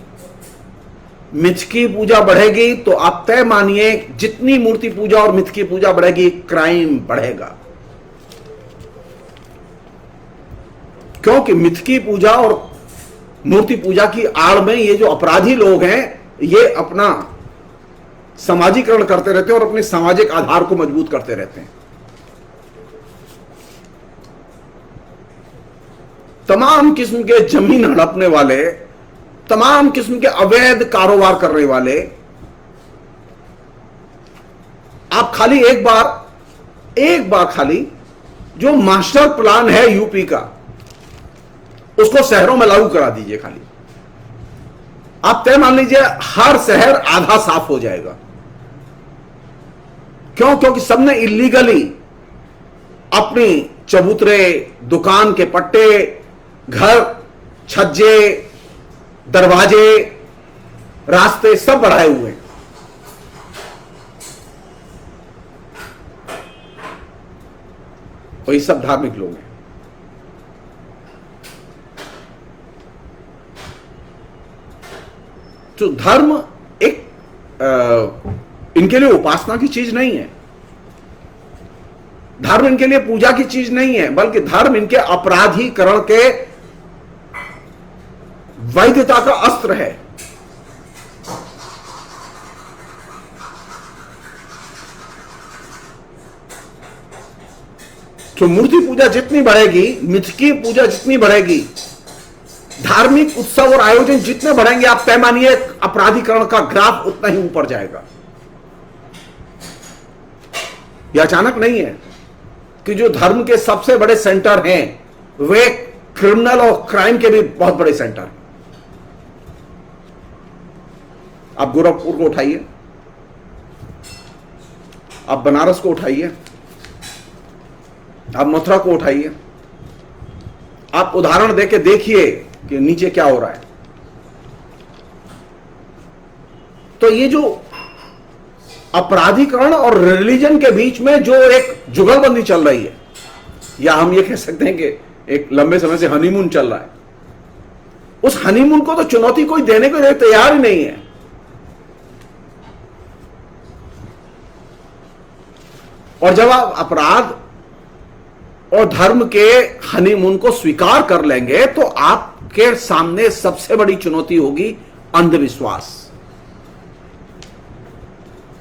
मिथकी पूजा बढ़ेगी, तो आप तय मानिए जितनी मूर्ति पूजा और मिथकी पूजा बढ़ेगी क्राइम बढ़ेगा। क्योंकि मिथकी पूजा और मूर्ति पूजा की आड़ में ये जो अपराधी लोग हैं ये अपना समाजीकरण करते रहते हैं और अपने सामाजिक आधार को मजबूत करते रहते हैं। तमाम किस्म के जमीन हड़पने वाले, तमाम किस्म के अवैध कारोबार करने वाले, आप खाली एक बार खाली जो मास्टर प्लान है यूपी का उसको शहरों में लागू करा दीजिए। खाली आप तय मान लीजिए हर शहर आधा साफ हो जाएगा। क्यों? क्योंकि सबने इलीगली अपनी चबूतरे, दुकान के पट्टे, घर, छज्जे, दरवाजे, रास्ते सब बढ़ाए हुए हैं। वही सब धार्मिक लोग हैं। तो धर्म एक इनके लिए उपासना की चीज नहीं है, धर्म इनके लिए पूजा की चीज नहीं है, बल्कि धर्म इनके अपराधीकरण के वैधता का अस्त्र है। तो मूर्ति पूजा जितनी बढ़ेगी, मिथकी पूजा जितनी बढ़ेगी, धार्मिक उत्सव और आयोजन जितने बढ़ेंगे, आप तय मानिए अपराधीकरण का ग्राफ उतना ही ऊपर जाएगा। यह अचानक नहीं है कि जो धर्म के सबसे बड़े सेंटर हैं वे क्रिमिनल और क्राइम के भी बहुत बड़े सेंटर हैं। आप गोरखपुर को उठाइए, आप बनारस को उठाइए, आप मथुरा को उठाइए, आप उदाहरण देके देखिए कि नीचे क्या हो रहा है। तो ये जो अपराधीकरण और रिलीजन के बीच में जो एक जुगलबंदी चल रही है, या हम ये कह सकते हैं कि एक लंबे समय से हनीमून चल रहा है, उस हनीमून को तो चुनौती कोई देने को तैयार ही नहीं है। और जब आप अपराध और धर्म के हनीमून को स्वीकार कर लेंगे तो आपके सामने सबसे बड़ी चुनौती होगी अंधविश्वास।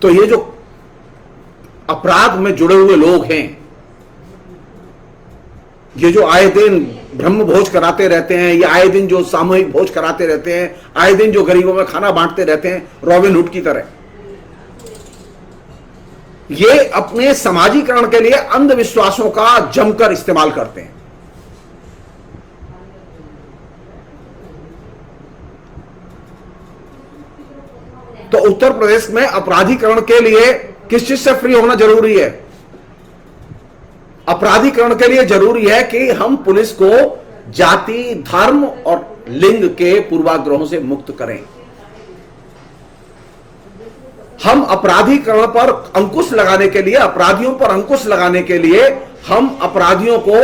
तो ये जो अपराध में जुड़े हुए लोग हैं, ये जो आए दिन ब्रह्म भोज कराते रहते हैं, ये आए दिन जो सामूहिक भोज कराते रहते हैं, आए दिन जो गरीबों में खाना बांटते रहते हैं रॉबिन हुड की तरह, ये अपने समाजीकरण के लिए अंधविश्वासों का जमकर इस्तेमाल करते हैं। तो उत्तर प्रदेश में अपराधीकरण के लिए किस चीज से फ्री होना जरूरी है? अपराधीकरण के लिए जरूरी है कि हम पुलिस को जाति, धर्म और लिंग के पूर्वाग्रहों से मुक्त करें। हम अपराधीकरण पर अंकुश लगाने के लिए, अपराधियों पर अंकुश लगाने के लिए हम अपराधियों को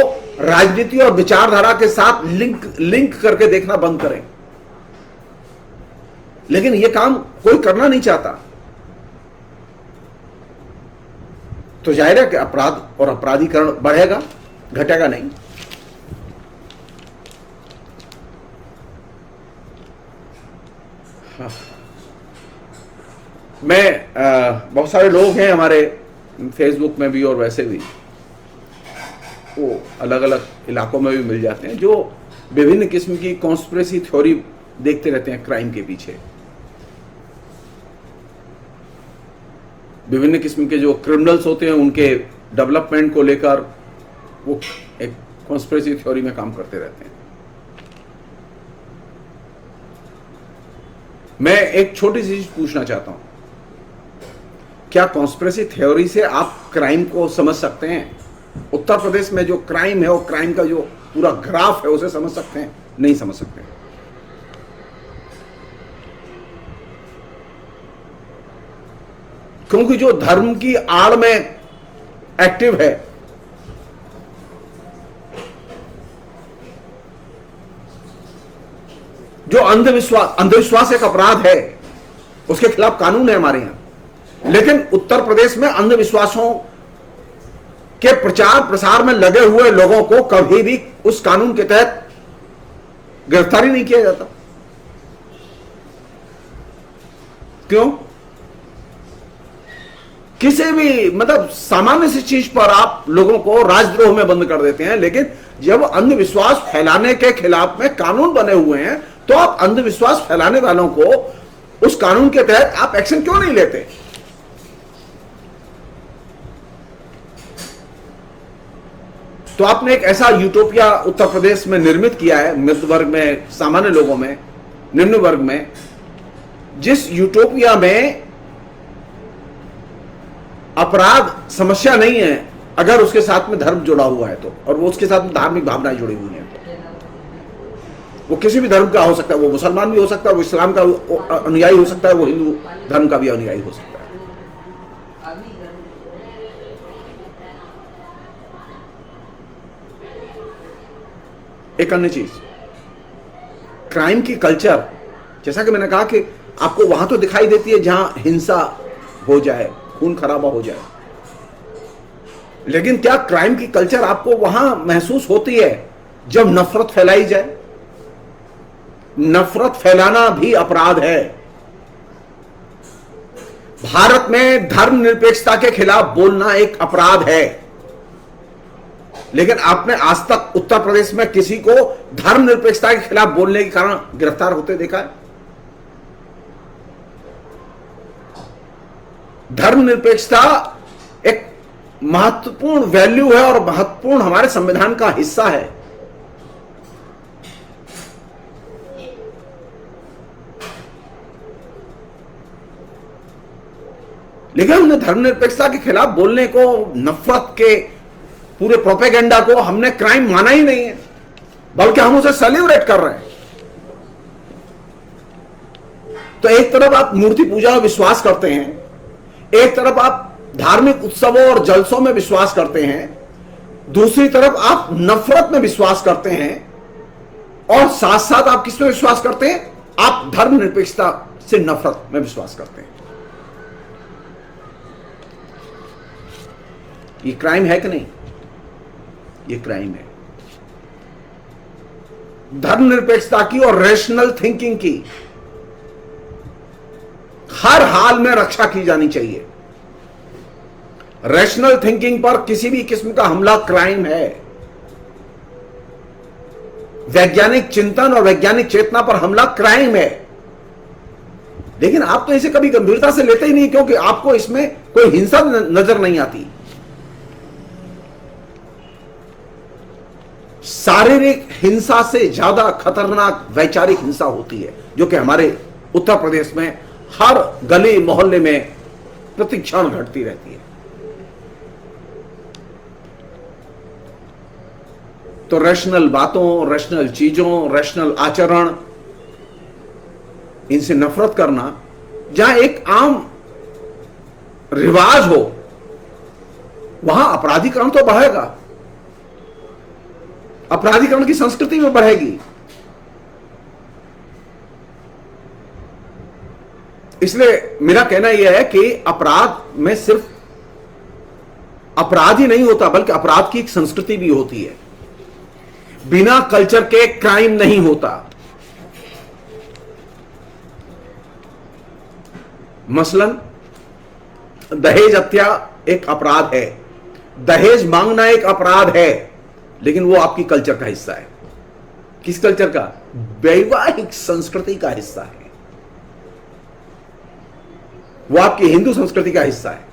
राजनीति और विचारधारा के साथ लिंक करके देखना बंद करें। लेकिन यह काम कोई करना नहीं चाहता। तो जाहिर है कि अपराध और अपराधीकरण बढ़ेगा, घटेगा नहीं। हाँ। बहुत सारे लोग हैं हमारे फेसबुक में भी और वैसे भी, वो अलग अलग इलाकों में भी मिल जाते हैं, जो विभिन्न किस्म की कॉन्स्पिरेसी थ्योरी देखते रहते हैं क्राइम के पीछे। विभिन्न किस्म के जो क्रिमिनल्स होते हैं उनके डेवलपमेंट को लेकर वो एक कॉन्स्पिरेसी थ्योरी में काम करते रहते हैं। मैं एक छोटी सी चीज पूछना चाहता हूं, क्या कॉन्स्पिरेसी थ्योरी से आप क्राइम को समझ सकते हैं? उत्तर प्रदेश में जो क्राइम है, वो क्राइम का जो पूरा ग्राफ है उसे समझ सकते हैं? नहीं समझ सकते। क्योंकि जो धर्म की आड़ में एक्टिव है, जो अंधविश्वास एक अपराध है, उसके खिलाफ कानून है हमारे यहां। लेकिन उत्तर प्रदेश में अंधविश्वासों के प्रचार प्रसार में लगे हुए लोगों को कभी भी उस कानून के तहत गिरफ्तारी नहीं किया जाता। क्यों? किसी भी मतलब सामान्य सी चीज पर आप लोगों को राजद्रोह में बंद कर देते हैं, लेकिन जब अंधविश्वास फैलाने के खिलाफ में कानून बने हुए हैं तो आप अंधविश्वास फैलाने वालों को उस कानून के तहत आप एक्शन क्यों नहीं लेते? तो आपने एक ऐसा यूटोपिया उत्तर प्रदेश में निर्मित किया है, मध्य वर्ग में, सामान्य लोगों में, निम्न वर्ग में, जिस यूटोपिया में अपराध समस्या नहीं है अगर उसके साथ में धर्म जुड़ा हुआ है तो, और वो उसके साथ में धार्मिक भावनाएं जुड़ी हुई हैं तो। वो किसी भी धर्म का हो सकता है, वो मुसलमान भी हो सकता है, वो इस्लाम का अनुयायी हो सकता है, वो हिंदू धर्म का भी अनुयायी हो सकता है। एक अन्य चीज, क्राइम की कल्चर, जैसा कि मैंने कहा कि आपको वहां तो दिखाई देती है जहां हिंसा हो जाए, खून खराबा हो जाए, लेकिन क्या क्राइम की कल्चर आपको वहां महसूस होती है जब नफरत फैलाई जाए? नफरत फैलाना भी अपराध है। भारत में धर्मनिरपेक्षता के खिलाफ बोलना एक अपराध है, लेकिन आपने आज तक उत्तर प्रदेश में किसी को धर्मनिरपेक्षता के खिलाफ बोलने के कारण गिरफ्तार होते देखा है? धर्मनिरपेक्षता एक महत्वपूर्ण वैल्यू है और महत्वपूर्ण हमारे संविधान का हिस्सा है। लेकिन हमने धर्मनिरपेक्षता के खिलाफ बोलने को, नफरत के पूरे प्रोपेगेंडा को हमने क्राइम माना ही नहीं है, बल्कि हम उसे सेलिब्रेट कर रहे हैं। तो एक तरफ आप मूर्ति पूजा में विश्वास करते हैं, एक तरफ आप धार्मिक उत्सवों और जलसों में विश्वास करते हैं, दूसरी तरफ आप नफरत में विश्वास करते हैं, और साथ साथ आप किस में विश्वास करते हैं? आप धर्मनिरपेक्षता से नफरत में विश्वास करते हैं। ये क्राइम है कि नहीं? ये क्राइम है। धर्मनिरपेक्षता की और रैशनल थिंकिंग की हर हाल में रक्षा की जानी चाहिए। रैशनल थिंकिंग पर किसी भी किस्म का हमला क्राइम है। वैज्ञानिक चिंतन और वैज्ञानिक चेतना पर हमला क्राइम है। लेकिन आप तो इसे कभी गंभीरता से लेते ही नहीं, क्योंकि आपको इसमें कोई हिंसा नजर नहीं आती। शारीरिक हिंसा से ज्यादा खतरनाक वैचारिक हिंसा होती है, जो कि हमारे उत्तर प्रदेश में हर गली मोहल्ले में प्रतिक्षण घटती रहती है। तो रैशनल बातों, रैशनल चीजों, रैशनल आचरण, इनसे नफरत करना, जहां एक आम रिवाज हो वहां अपराधीकरण तो बढ़ेगा, अपराधीकरण की संस्कृति में बढ़ेगी। इसलिए मेरा कहना यह है कि अपराध में सिर्फ अपराध ही नहीं होता, बल्कि अपराध की एक संस्कृति भी होती है। बिना कल्चर के क्राइम नहीं होता। मसलन दहेज हत्या एक अपराध है, दहेज मांगना एक अपराध है, लेकिन वो आपकी कल्चर का हिस्सा है। किस कल्चर का? वैवाहिक संस्कृति का हिस्सा है। वो आपकी हिंदू संस्कृति का हिस्सा है।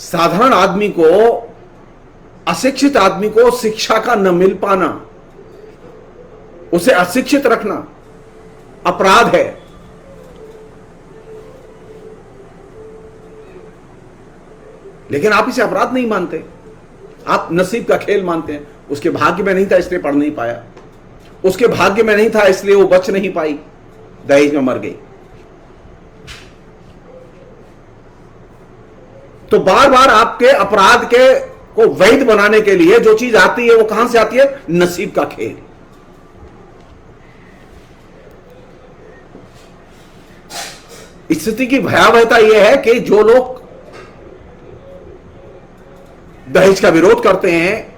साधारण आदमी को, अशिक्षित आदमी को शिक्षा का न मिल पाना, उसे अशिक्षित रखना अपराध है। लेकिन आप इसे अपराध नहीं मानते, आप नसीब का खेल मानते हैं। उसके भाग्य में नहीं था इसलिए पढ़ नहीं पाया, उसके भाग्य में नहीं था इसलिए वो बच नहीं पाई, दहेज में मर गई। तो बार बार आपके अपराध के को वैध बनाने के लिए जो चीज आती है वो कहां से आती है? नसीब का खेल। स्थिति की भयावहता यह है कि जो लोग दहेज का विरोध करते हैं,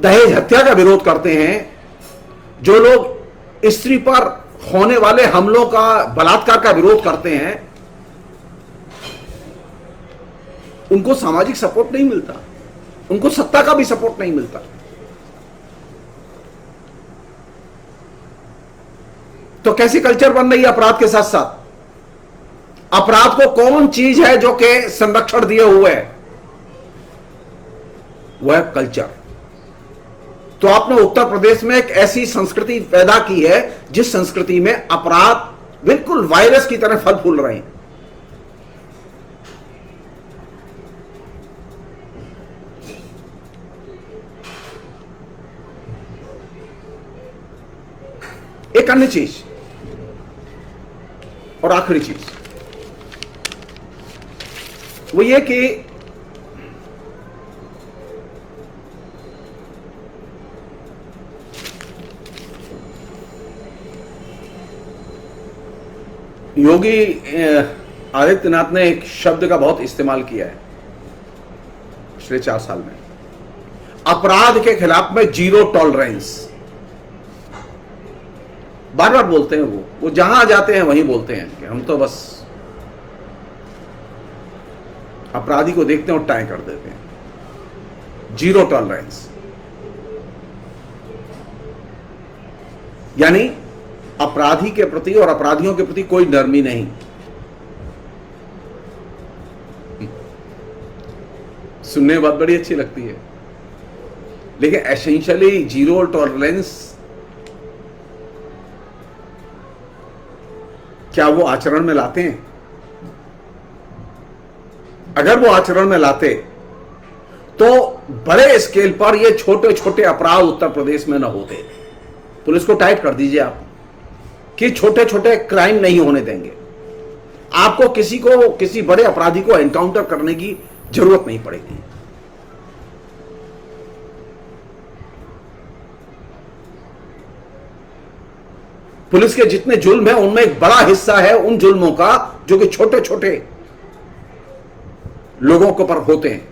दहेज हत्या का विरोध करते हैं, जो लोग स्त्री पर होने वाले हमलों का, बलात्कार का विरोध करते हैं, उनको सामाजिक सपोर्ट नहीं मिलता, उनको सत्ता का भी सपोर्ट नहीं मिलता। तो कैसी कल्चर बन रही है अपराध के साथ साथ? अपराध को कौन चीज है जो कि संरक्षण दिए हुए है? वह है कल्चर। तो आपने उत्तर प्रदेश में एक ऐसी संस्कृति पैदा की है जिस संस्कृति में अपराध बिल्कुल वायरस की तरह फल फूल रहे हैं। एक अन्य चीज और आखिरी चीज वो ये कि योगी आदित्यनाथ ने एक शब्द का बहुत इस्तेमाल किया है पिछले 4 साल में, अपराध के खिलाफ में जीरो टॉलरेंस। बार बार बोलते हैं वो जहां जाते हैं वहीं बोलते हैं कि हम तो बस अपराधी को देखते हैं और टाई कर देते हैं। जीरो टॉलरेंस यानी अपराधी के प्रति और अपराधियों के प्रति कोई नरमी नहीं। सुनने में बात बड़ी अच्छी लगती है, लेकिन एसेंशियली जीरो टॉलरेंस क्या वो आचरण में लाते हैं? अगर वो आचरण में लाते तो बड़े स्केल पर ये छोटे छोटे अपराध उत्तर प्रदेश में न होते। पुलिस को टाइट कर दीजिए आप कि छोटे छोटे क्राइम नहीं होने देंगे, आपको किसी बड़े अपराधी को एनकाउंटर करने की जरूरत नहीं पड़ेगी। पुलिस के जितने जुल्म है उनमें एक बड़ा हिस्सा है उन जुल्मों का जो कि छोटे छोटे लोगों के ऊपर होते हैं,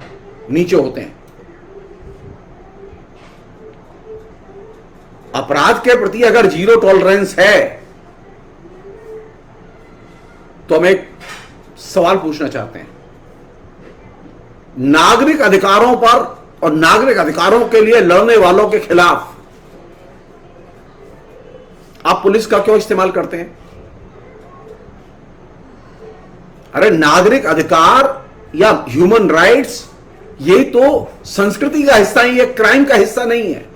नीचे होते हैं। अपराध के प्रति अगर जीरो टॉलरेंस है तो हम एक सवाल पूछना चाहते हैं, नागरिक अधिकारों पर और नागरिक अधिकारों के लिए लड़ने वालों के खिलाफ आप पुलिस का क्यों इस्तेमाल करते हैं? अरे नागरिक अधिकार या ह्यूमन राइट्स ये तो संस्कृति का हिस्सा ही है, क्राइम का हिस्सा नहीं है।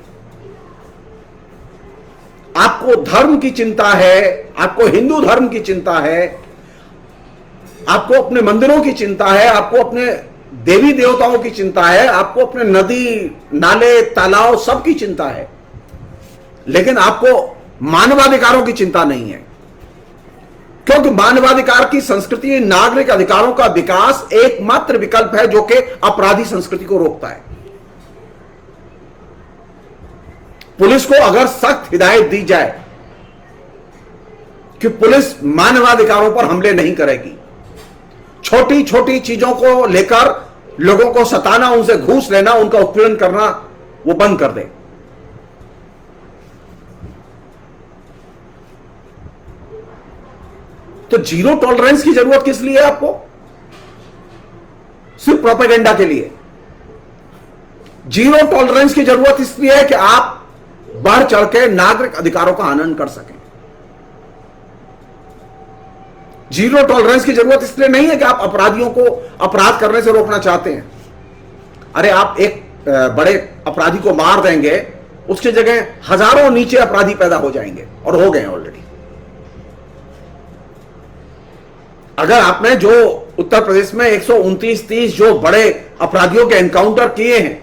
आपको धर्म की चिंता है, आपको हिंदू धर्म की चिंता है, आपको अपने मंदिरों की चिंता है, आपको अपने देवी देवताओं की चिंता है, आपको अपने नदी नाले तालाब सब की चिंता है, लेकिन आपको मानवाधिकारों की चिंता नहीं है। क्योंकि मानवाधिकार की संस्कृति नागरिक अधिकारों का विकास एकमात्र विकल्प है जो कि अपराधी संस्कृति को रोकता है। पुलिस को अगर सख्त हिदायत दी जाए कि पुलिस मानवाधिकारों पर हमले नहीं करेगी, छोटी छोटी चीजों को लेकर लोगों को सताना, उनसे घूस लेना, उनका उत्पीड़न करना वो बंद कर दे, तो जीरो टॉलरेंस की जरूरत किस लिए है आपको? सिर्फ प्रोपेगेंडा के लिए। जीरो टॉलरेंस की जरूरत इसलिए है कि आप बढ़ चढ़ के नागरिक अधिकारों का हनन कर सकें। जीरो टॉलरेंस की जरूरत इसलिए नहीं है कि आप अपराधियों को अपराध करने से रोकना चाहते हैं। अरे आप एक बड़े अपराधी को मार देंगे, उसकी जगह हजारों नीचे अपराधी पैदा हो जाएंगे, और हो गए ऑलरेडी। अगर आपने जो उत्तर प्रदेश में 129-30 जो बड़े अपराधियों के एनकाउंटर किए हैं,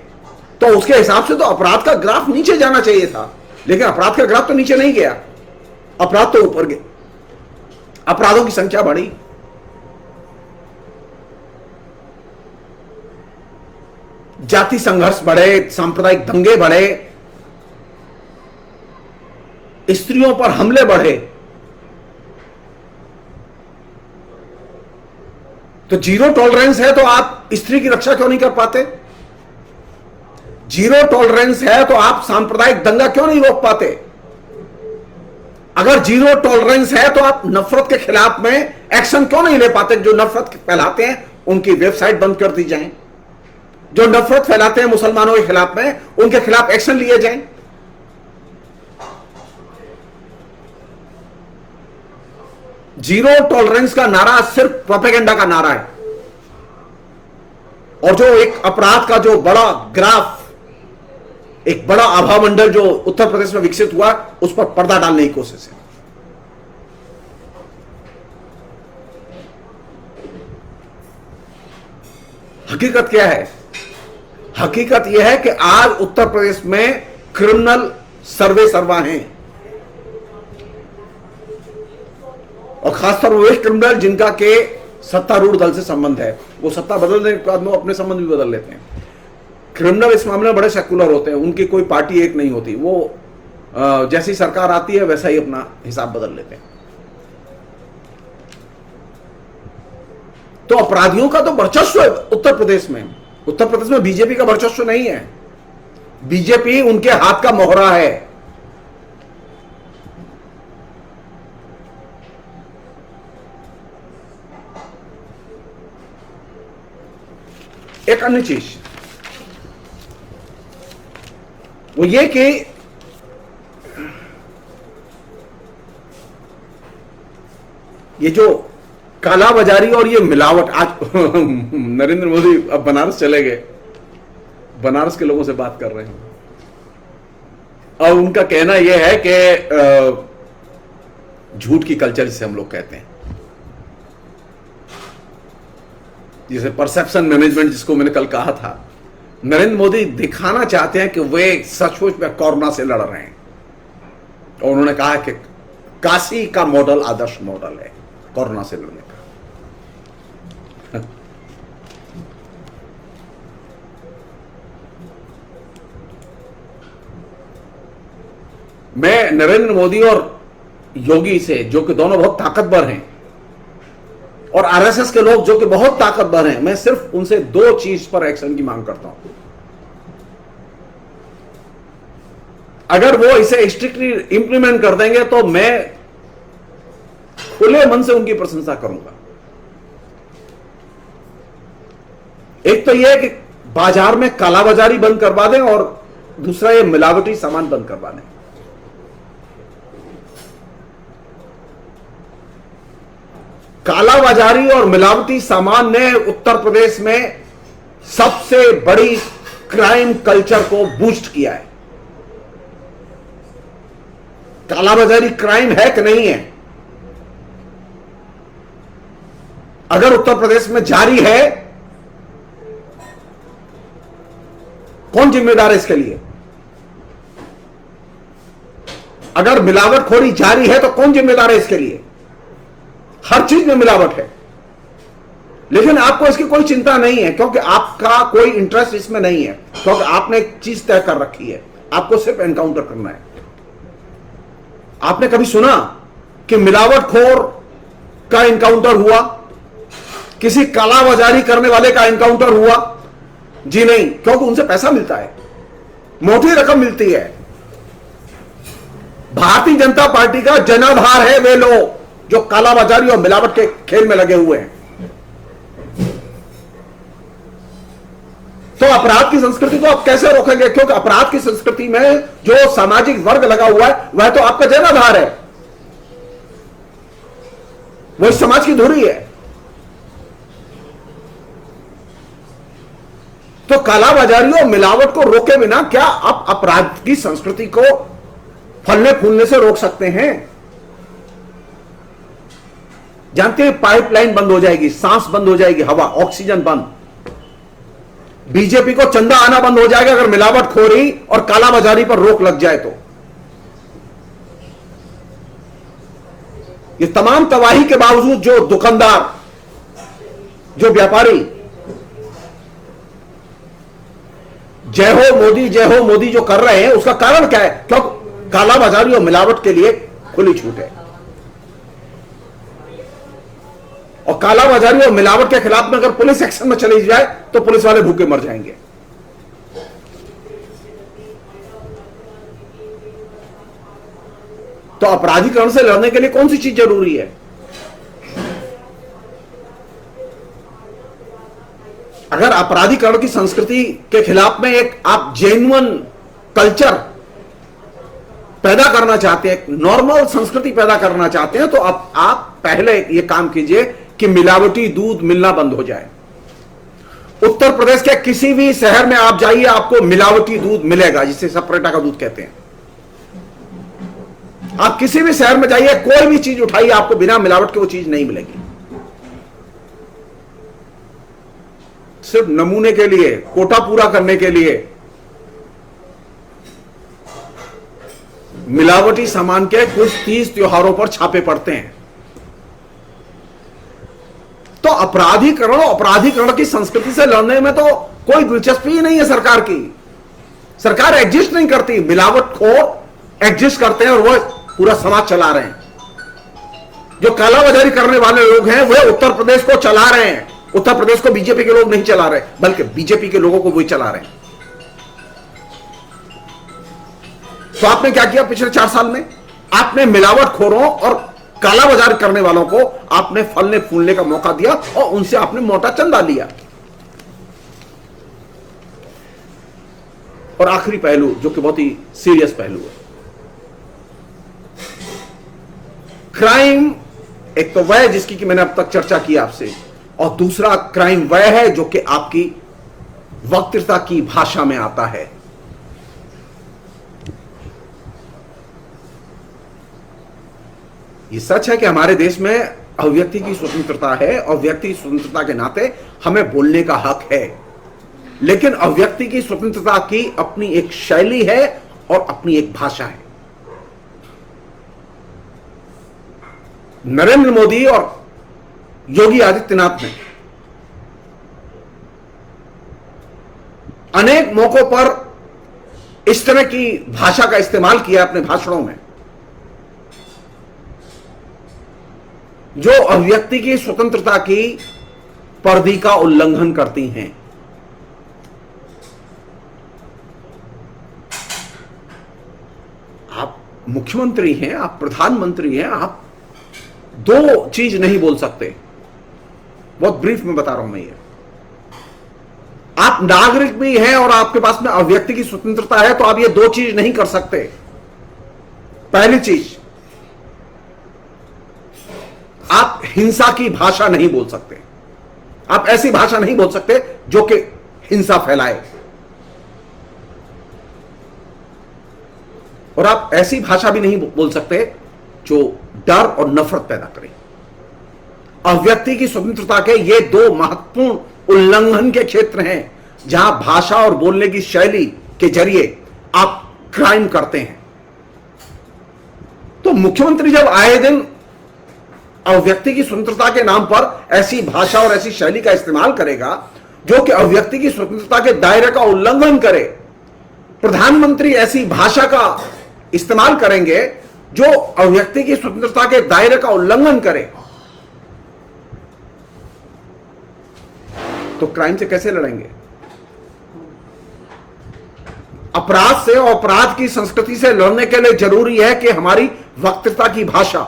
तो उसके हिसाब से तो अपराध का ग्राफ नीचे जाना चाहिए था, लेकिन अपराध का ग्राफ तो नीचे नहीं गया, अपराध तो ऊपर गए, अपराधों की संख्या बढ़ी। जाति संघर्ष बढ़े, सांप्रदायिक दंगे बढ़े, स्त्रियों पर हमले बढ़े। तो जीरो टॉलरेंस है तो आप स्त्री की रक्षा क्यों नहीं कर पाते? जीरो टॉलरेंस है तो आप सांप्रदायिक दंगा क्यों नहीं रोक पाते? अगर जीरो टॉलरेंस है तो आप नफरत के खिलाफ में एक्शन क्यों नहीं ले पाते? जो नफरत फैलाते हैं उनकी वेबसाइट बंद कर दी जाए, जो नफरत फैलाते हैं मुसलमानों के खिलाफ में उनके खिलाफ एक्शन लिए जाए। जीरो टॉलरेंस का नारा सिर्फ प्रोपेगेंडा का नारा है, और जो एक अपराध का जो बड़ा ग्राफ, एक बड़ा आभामंडल जो उत्तर प्रदेश में विकसित हुआ, उस पर पर्दा डालने की कोशिश है। हकीकत क्या है? हकीकत यह है कि आज उत्तर प्रदेश में क्रिमिनल सर्वे सर्वा हैं, और खासतौर वे क्रिमिनल जिनका के सत्तारूढ़ दल से संबंध है, वो सत्ता बदलने के बाद में अपने संबंध भी बदल लेते हैं। क्रिमिनल इस मामले में बड़े सेकुलर होते हैं, उनकी कोई पार्टी एक नहीं होती, वो जैसी सरकार आती है वैसा ही अपना हिसाब बदल लेते हैं। तो अपराधियों का तो वर्चस्व है उत्तर प्रदेश में। उत्तर प्रदेश में बीजेपी का वर्चस्व नहीं है, बीजेपी उनके हाथ का मोहरा है। एक अन्य चीज वो ये कि ये जो कालाबाजारी और ये मिलावट, आज नरेंद्र मोदी अब बनारस चले गए, बनारस के लोगों से बात कर रहे हैं, और उनका कहना यह है कि झूठ की कल्चर जिसे हम लोग कहते हैं, जिसे परसेप्शन मैनेजमेंट जिसको मैंने कल कहा था, नरेंद्र मोदी दिखाना चाहते हैं कि वे सचमुच में कोरोना से लड़ रहे हैं। और उन्होंने कहा कि काशी का मॉडल आदर्श मॉडल है कोरोना से लड़ने का। मैं नरेंद्र मोदी और योगी से, जो कि दोनों बहुत ताकतवर हैं, और आरएसएस के लोग जो कि बहुत ताकतवर हैं, मैं सिर्फ उनसे दो चीज पर एक्शन की मांग करता हूं। अगर वो इसे स्ट्रिक्टली इंप्लीमेंट कर देंगे तो मैं खुले मन से उनकी प्रशंसा करूंगा। एक तो यह कि बाजार में कालाबाजारी बंद करवा दें और दूसरा ये मिलावटी सामान बंद करवा दें। कालाबाजारी और मिलावटी सामान ने उत्तर प्रदेश में सबसे बड़ी क्राइम कल्चर को बूस्ट किया है। कालाबाजारी क्राइम है कि नहीं है? अगर उत्तर प्रदेश में जारी है, कौन जिम्मेदार है इसके लिए? अगर मिलावटखोरी जारी है तो कौन जिम्मेदार है इसके लिए? हर चीज में मिलावट है, लेकिन आपको इसकी कोई चिंता नहीं है क्योंकि आपका कोई इंटरेस्ट इसमें नहीं है, क्योंकि आपने एक चीज तय कर रखी है, आपको सिर्फ एनकाउंटर करना है। आपने कभी सुना कि मिलावटखोर का एनकाउंटर हुआ, किसी कालाबाजारी करने वाले का एनकाउंटर हुआ? जी नहीं, क्योंकि उनसे पैसा मिलता है, मोटी रकम मिलती है। भारतीय जनता पार्टी का जनाधार है वे लोग जो कालाबाजारी और मिलावट के खेल में लगे हुए हैं। तो अपराध की संस्कृति को आप कैसे रोकेंगे? क्योंकि अपराध की संस्कृति में जो सामाजिक वर्ग लगा हुआ है वह तो आपका जनाधार है, वो इस समाज की धुरी है। तो कालाबाजारी और मिलावट को रोके बिना क्या आप अपराध की संस्कृति को फलने फूलने से रोक सकते हैं? जानते हैं, पाइपलाइन बंद हो जाएगी, सांस बंद हो जाएगी, हवा ऑक्सीजन बंद। बीजेपी को चंदा आना बंद हो जाएगा अगर मिलावटखोरी और कालाबाजारी पर रोक लग जाए तो। ये तमाम तबाही के बावजूद जो दुकानदार, जो व्यापारी जय हो मोदी जो कर रहे हैं, उसका कारण क्या है? क्योंकि कालाबाजारी और मिलावट के लिए खुली छूट है। और कालाबाजारी और मिलावट के खिलाफ में अगर पुलिस एक्शन में चली जाए तो पुलिस वाले भूखे मर जाएंगे। तो अपराधीकरण से लड़ने के लिए कौन सी चीज जरूरी है? अगर अपराधीकरण की संस्कृति के खिलाफ में एक आप जेन्युइन कल्चर पैदा करना चाहते हैं, नॉर्मल संस्कृति पैदा करना चाहते हैं, तो आप पहले ये काम कीजिए कि मिलावटी दूध मिलना बंद हो जाए। उत्तर प्रदेश के किसी भी शहर में आप जाइए, आपको मिलावटी दूध मिलेगा, जिसे सपरेटा का दूध कहते हैं। आप किसी भी शहर में जाइए, कोई भी चीज उठाइए, आपको बिना मिलावट के वो चीज नहीं मिलेगी। सिर्फ नमूने के लिए, कोटा पूरा करने के लिए मिलावटी सामान के कुछ 30 त्योहारों पर छापे पड़ते हैं। तो अपराधीकरण की संस्कृति से लड़ने में तो कोई दिलचस्पी ही नहीं है सरकार की। सरकार एग्जिस्ट नहीं करती, मिलावटखोर एग्जिस्ट करते हैं और वो पूरा समाज चला रहे हैं। जो कालाबाजारी करने वाले लोग हैं वह उत्तर प्रदेश को चला रहे हैं। उत्तर प्रदेश को बीजेपी के लोग नहीं चला रहे, बल्कि बीजेपी के लोगों को वही चला रहे हैं। तो आपने क्या किया पिछले 4 साल में? आपने मिलावटखोरों और कालाबाजारी करने वालों को आपने फलने फूलने का मौका दिया और उनसे आपने मोटा चंदा लिया। और आखिरी पहलू जो कि बहुत ही सीरियस पहलू है, क्राइम एक तो वह है जिसकी कि मैंने अब तक चर्चा की आपसे, और दूसरा क्राइम वह है जो कि आपकी वक्तृता की भाषा में आता है। ये सच है कि हमारे देश में अभिव्यक्ति की स्वतंत्रता है और व्यक्ति की स्वतंत्रता के नाते हमें बोलने का हक है, लेकिन अभिव्यक्ति की स्वतंत्रता की अपनी एक शैली है और अपनी एक भाषा है। नरेंद्र मोदी और योगी आदित्यनाथ ने अनेक मौकों पर इस तरह की भाषा का इस्तेमाल किया अपने भाषणों में, जो अभिव्यक्ति की स्वतंत्रता की परिधि का उल्लंघन करती हैं। आप मुख्यमंत्री हैं, आप प्रधानमंत्री हैं, आप दो चीज नहीं बोल सकते। बहुत ब्रीफ में बता रहा हूं मैं ये। आप आप नागरिक भी हैं और आपके पास में अभिव्यक्ति की स्वतंत्रता है, तो आप ये दो चीज नहीं कर सकते। पहली चीज, आप हिंसा की भाषा नहीं बोल सकते। आप ऐसी भाषा नहीं बोल सकते जो कि हिंसा फैलाए, और आप ऐसी भाषा भी नहीं बोल सकते जो डर और नफरत पैदा करे। अभिव्यक्ति की स्वतंत्रता के ये दो महत्वपूर्ण उल्लंघन के क्षेत्र हैं जहां भाषा और बोलने की शैली के जरिए आप क्राइम करते हैं। तो मुख्यमंत्री जब आए दिन अभिव्यक्ति की स्वतंत्रता के नाम पर ऐसी भाषा और ऐसी शैली का इस्तेमाल करेगा जो कि अभिव्यक्ति की स्वतंत्रता के दायरे का उल्लंघन करे, प्रधानमंत्री ऐसी भाषा का इस्तेमाल करेंगे जो अभिव्यक्ति की स्वतंत्रता के दायरे का उल्लंघन करे, तो क्राइम से कैसे लड़ेंगे? अपराध से और अपराध की संस्कृति से लड़ने के लिए जरूरी है कि हमारी वक्तृता की भाषा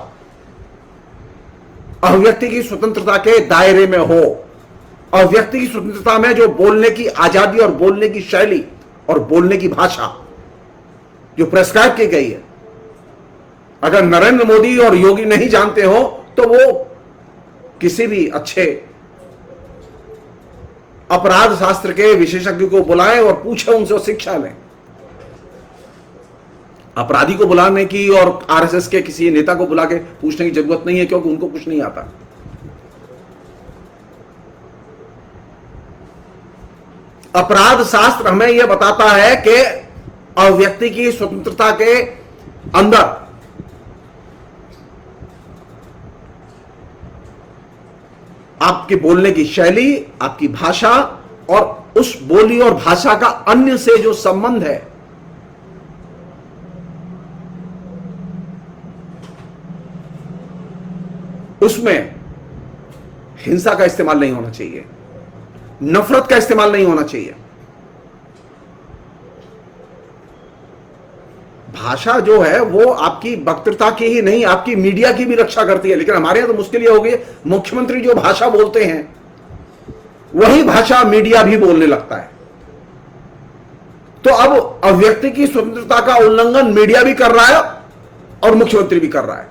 अभिव्यक्ति की स्वतंत्रता के दायरे में हो। अभिव्यक्ति की स्वतंत्रता में जो बोलने की आजादी और बोलने की शैली और बोलने की भाषा जो प्रेस्क्राइब की गई है, अगर नरेंद्र मोदी और योगी नहीं जानते हो तो वो किसी भी अच्छे अपराध शास्त्र के विशेषज्ञ को बुलाएं और पूछें उनसे, शिक्षा लें। अपराधी को बुलाने की और आरएसएस के किसी नेता को बुला के पूछने की जरूरत नहीं है, क्योंकि उनको कुछ नहीं आता। अपराध शास्त्र हमें यह बताता है कि अभिव्यक्ति की स्वतंत्रता के अंदर आपके बोलने की शैली, आपकी भाषा और उस बोली और भाषा का अन्य से जो संबंध है, उसमें हिंसा का इस्तेमाल नहीं होना चाहिए, नफरत का इस्तेमाल नहीं होना चाहिए। भाषा जो है वो आपकी वक्तृता की ही नहीं, आपकी मीडिया की भी रक्षा करती है। लेकिन हमारे यहां तो मुश्किल ये हो गई, मुख्यमंत्री जो भाषा बोलते हैं वही भाषा मीडिया भी बोलने लगता है। तो अब अभिव्यक्ति की स्वतंत्रता का उल्लंघन मीडिया भी कर रहा है और मुख्यमंत्री भी कर रहा है।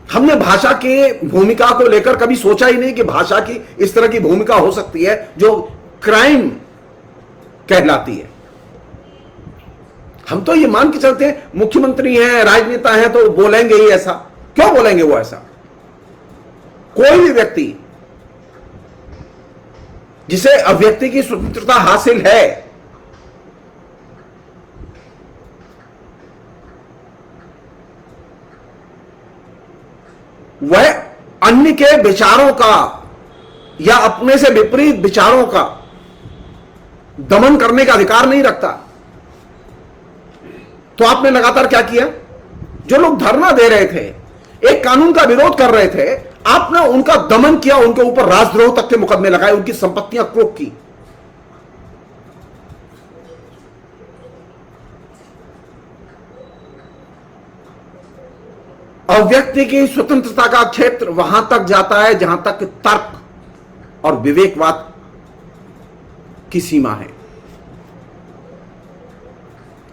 हमने भाषा की भूमिका को लेकर कभी सोचा ही नहीं कि भाषा की इस तरह की भूमिका हो सकती है जो क्राइम कहलाती है। हम तो ये मान के चलते हैं मुख्यमंत्री हैं, राजनेता हैं, तो बोलेंगे ही ऐसा। क्यों बोलेंगे वो ऐसा? कोई भी व्यक्ति जिसे अभिव्यक्ति की स्वतंत्रता हासिल है, वह अन्य के विचारों का या अपने से विपरीत विचारों का दमन करने का अधिकार नहीं रखता। तो आपने लगातार क्या किया? जो लोग धरना दे रहे थे, एक कानून का विरोध कर रहे थे, आपने उनका दमन किया, उनके ऊपर राजद्रोह तक के मुकदमे लगाए, उनकी संपत्तियां कुर्क की। अभिव्यक्ति की स्वतंत्रता का क्षेत्र वहां तक जाता है जहां तक तर्क और विवेकवाद की सीमा है।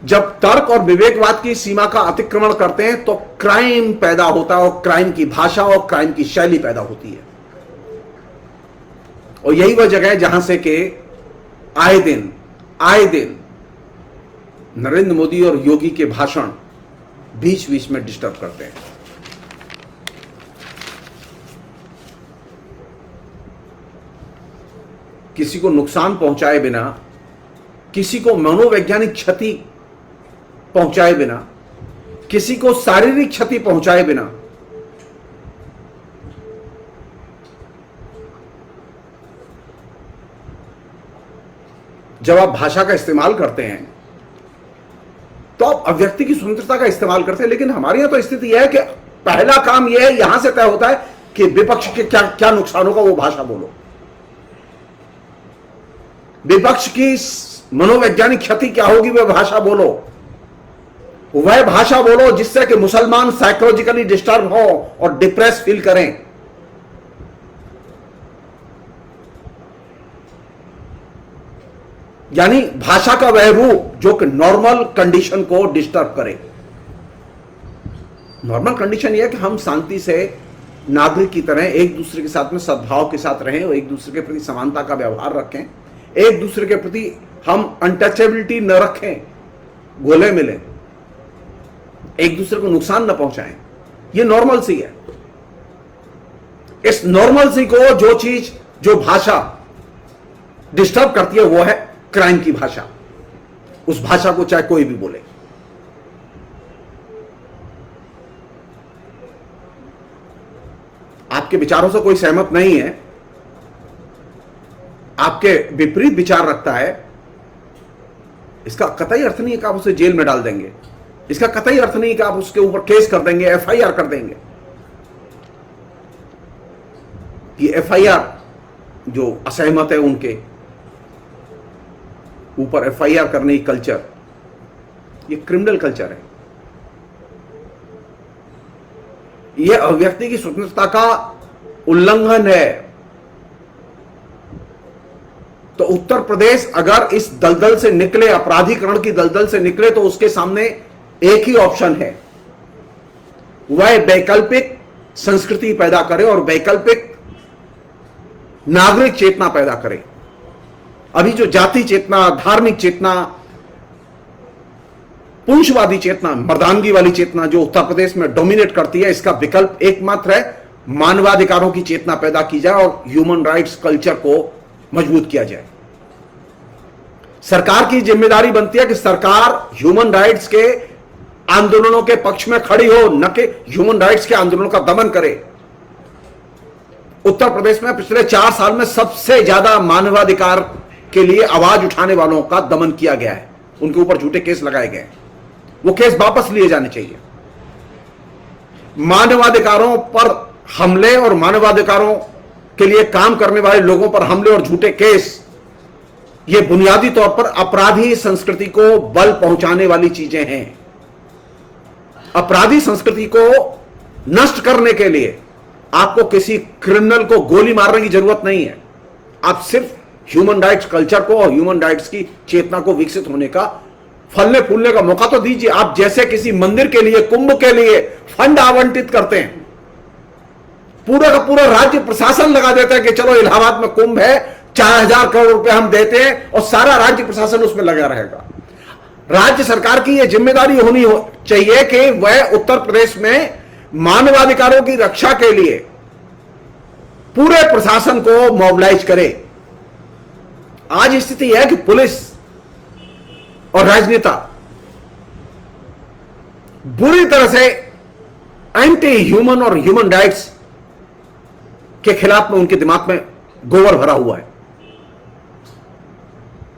जब तर्क और विवेकवाद की सीमा का अतिक्रमण करते हैं तो क्राइम पैदा होता है, और क्राइम की भाषा और क्राइम की शैली पैदा होती है। और यही वह जगह है जहां से कि आए दिन नरेंद्र मोदी और योगी के भाषण बीच बीच में डिस्टर्ब करते हैं। किसी को नुकसान पहुंचाए बिना, किसी को मनोवैज्ञानिक क्षति पहुंचाए बिना, किसी को शारीरिक क्षति पहुंचाए बिना जब आप भाषा का इस्तेमाल करते हैं तो आप अभिव्यक्ति की स्वतंत्रता का इस्तेमाल करते हैं। लेकिन हमारे यहां तो स्थिति यह है कि पहला काम यह है, यहां से तय होता है कि विपक्ष के क्या क्या नुकसान होगा, वो भाषा बोलो। विपक्ष की मनोवैज्ञानिक क्षति क्या होगी, वह भाषा बोलो। वह भाषा बोलो जिससे कि मुसलमान साइकोलॉजिकली डिस्टर्ब हो और डिप्रेस फील करें। यानी भाषा का वह रूप जो कि नॉर्मल कंडीशन को डिस्टर्ब करे। नॉर्मल कंडीशन यह है कि हम शांति से नागरिक की तरह एक दूसरे के साथ में सद्भाव के साथ रहें और एक दूसरे के प्रति समानता का व्यवहार रखें, एक दूसरे के प्रति हम अनटचेबिलिटी न रखें, गोले मिले, एक दूसरे को नुकसान न पहुंचाएं। यह नॉर्मल सी है। इस नॉर्मल सी को जो भाषा डिस्टर्ब करती है वो है क्राइम की भाषा। उस भाषा को चाहे कोई भी बोले। आपके विचारों से कोई सहमत नहीं है, आपके विपरीत विचार रखता है, इसका कतई अर्थ नहीं है कि आप उसे जेल में डाल देंगे। इसका कतई अर्थ नहीं है कि आप उसके ऊपर केस कर देंगे, एफआईआर कर देंगे। ये एफआईआर जो असहमत है उनके ऊपर एफआईआर करने की कल्चर, ये क्रिमिनल कल्चर है। यह अभिव्यक्ति की स्वतंत्रता का उल्लंघन है। तो उत्तर प्रदेश अगर इस दलदल से निकले, अपराधीकरण की दलदल से निकले, तो उसके सामने एक ही ऑप्शन है, वह वैकल्पिक संस्कृति पैदा करे और वैकल्पिक नागरिक चेतना पैदा करे। अभी जो जाति चेतना, धार्मिक चेतना, पुंछवादी चेतना, मर्दानगी वाली चेतना जो उत्तर प्रदेश में डोमिनेट करती है, इसका विकल्प एकमात्र है, मानवाधिकारों की चेतना पैदा की जाए और ह्यूमन राइट्स कल्चर को मजबूत किया जाए। सरकार की जिम्मेदारी बनती है कि सरकार ह्यूमन राइट्स के आंदोलनों के पक्ष में खड़ी हो, न कि ह्यूमन राइट्स के आंदोलनों का दमन करे। उत्तर प्रदेश में पिछले 4 साल में सबसे ज्यादा मानवाधिकार के लिए आवाज उठाने वालों का दमन किया गया है। उनके ऊपर झूठे केस लगाए गए, वो केस वापस लिए जाने चाहिए। मानवाधिकारों पर हमले और मानवाधिकारों के लिए काम करने वाले लोगों पर हमले और झूठे केस, ये बुनियादी तौर पर अपराधी संस्कृति को बल पहुंचाने वाली चीजें हैं। अपराधी संस्कृति को नष्ट करने के लिए आपको किसी क्रिमिनल को गोली मारने की जरूरत नहीं है। आप सिर्फ ह्यूमन राइट्स कल्चर को और ह्यूमन राइट्स की चेतना को विकसित होने का, फलने फूलने का मौका तो दीजिए। आप जैसे किसी मंदिर के लिए, कुंभ के लिए फंड आवंटित करते हैं, पूरा का पूरा राज्य प्रशासन लगा देता है कि चलो इलाहाबाद में कुंभ है, 4000 करोड़ रुपए हम देते हैं और सारा राज्य प्रशासन उसमें लगा रहेगा। राज्य सरकार की यह जिम्मेदारी होनी चाहिए कि वह उत्तर प्रदेश में मानवाधिकारों की रक्षा के लिए पूरे प्रशासन को मोबिलाइज करे। आज स्थिति है कि पुलिस और राजनेता बुरी तरह से एंटी ह्यूमन और ह्यूमन राइट्स के खिलाफ में उनके दिमाग में गोबर भरा हुआ है।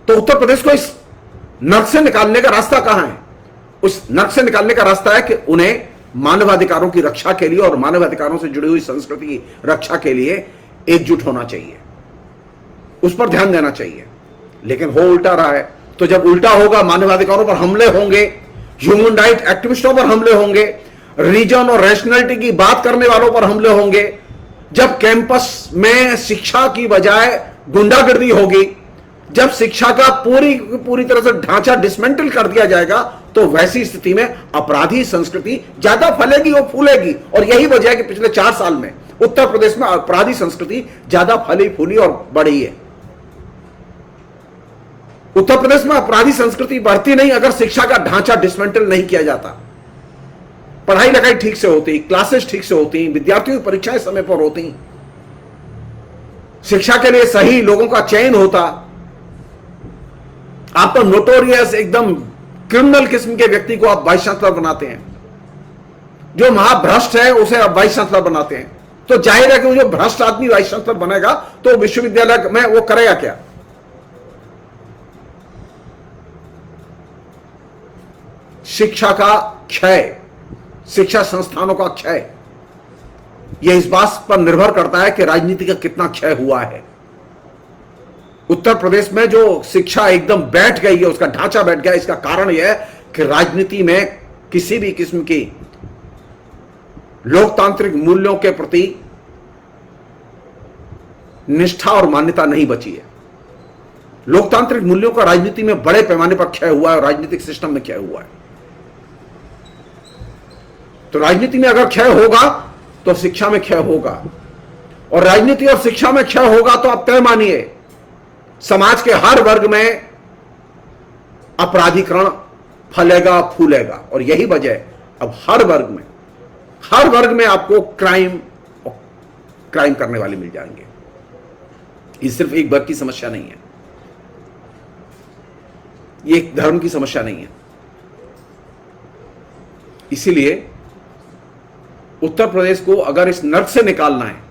तो उत्तर प्रदेश को इस नर्क से निकालने का रास्ता कहां है? उस नर्क से निकालने का रास्ता है कि उन्हें मानवाधिकारों की रक्षा के लिए और मानवाधिकारों से जुड़ी हुई संस्कृति की रक्षा के लिए एकजुट होना चाहिए, उस पर ध्यान देना चाहिए। लेकिन हो उल्टा रहा है। तो जब उल्टा होगा, मानवाधिकारों पर हमले होंगे, ह्यूमन राइट एक्टिविस्टों पर हमले होंगे, रीजन और रैशनैलिटी की बात करने वालों पर हमले होंगे, जब कैंपस में शिक्षा की बजाय गुंडागर्दी होगी, जब शिक्षा का पूरी तरह से ढांचा डिसमेंटल कर दिया जाएगा, तो वैसी स्थिति में अपराधी संस्कृति ज्यादा फैलेगी और फूलेगी। और यही वजह है कि पिछले 4 साल में उत्तर प्रदेश में अपराधी संस्कृति ज्यादा फली फूली और बढ़ी है। उत्तर प्रदेश में अपराधी संस्कृति बढ़ती नहीं अगर शिक्षा का ढांचा डिसमेंटल नहीं किया जाता। पढ़ाई लिखाई ठीक से होती, क्लासेस ठीक से होती, विद्यार्थियों की परीक्षाएं समय पर होती, शिक्षा के लिए सही लोगों का चयन होता। आप तो नोटोरियस एकदम क्रिमिनल किस्म के व्यक्ति को आप वाइस चांसलर बनाते हैं, जो महाभ्रष्ट है उसे आप वाइस चांसलर बनाते हैं। तो जाहिर है कि वो जो भ्रष्ट आदमी वाइस चांसलर बनेगा तो विश्वविद्यालय में वो करेगा क्या? शिक्षा का क्षय, शिक्षा संस्थानों का क्षय, यह इस बात पर निर्भर करता है कि राजनीति का कितना क्षय हुआ है। उत्तर प्रदेश में जो शिक्षा एकदम बैठ गई है, उसका ढांचा बैठ गया, इसका कारण यह है कि राजनीति में किसी भी किस्म की लोकतांत्रिक मूल्यों के प्रति निष्ठा और मान्यता नहीं बची है। लोकतांत्रिक मूल्यों का राजनीति में बड़े पैमाने पर क्षय हुआ है, राजनीतिक सिस्टम में क्षय हुआ है। तो राजनीति में अगर क्षय होगा तो शिक्षा में क्षय होगा, और राजनीति और शिक्षा में क्षय होगा तो आप तय मानिए समाज के हर वर्ग में अपराधीकरण फलेगा फूलेगा। और यही वजह अब हर वर्ग में आपको क्राइम करने वाले मिल जाएंगे। ये सिर्फ एक वर्ग की समस्या नहीं है, ये एक धर्म की समस्या नहीं है। इसीलिए उत्तर प्रदेश को अगर इस नर्क से निकालना है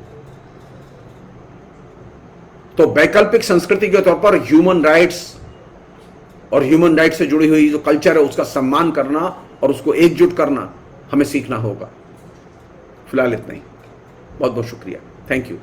तो वैकल्पिक संस्कृति के तौर पर ह्यूमन राइट्स और ह्यूमन राइट्स से जुड़ी हुई जो कल्चर है उसका सम्मान करना और उसको एकजुट करना हमें सीखना होगा। फिलहाल इतना ही। बहुत बहुत शुक्रिया। Thank you.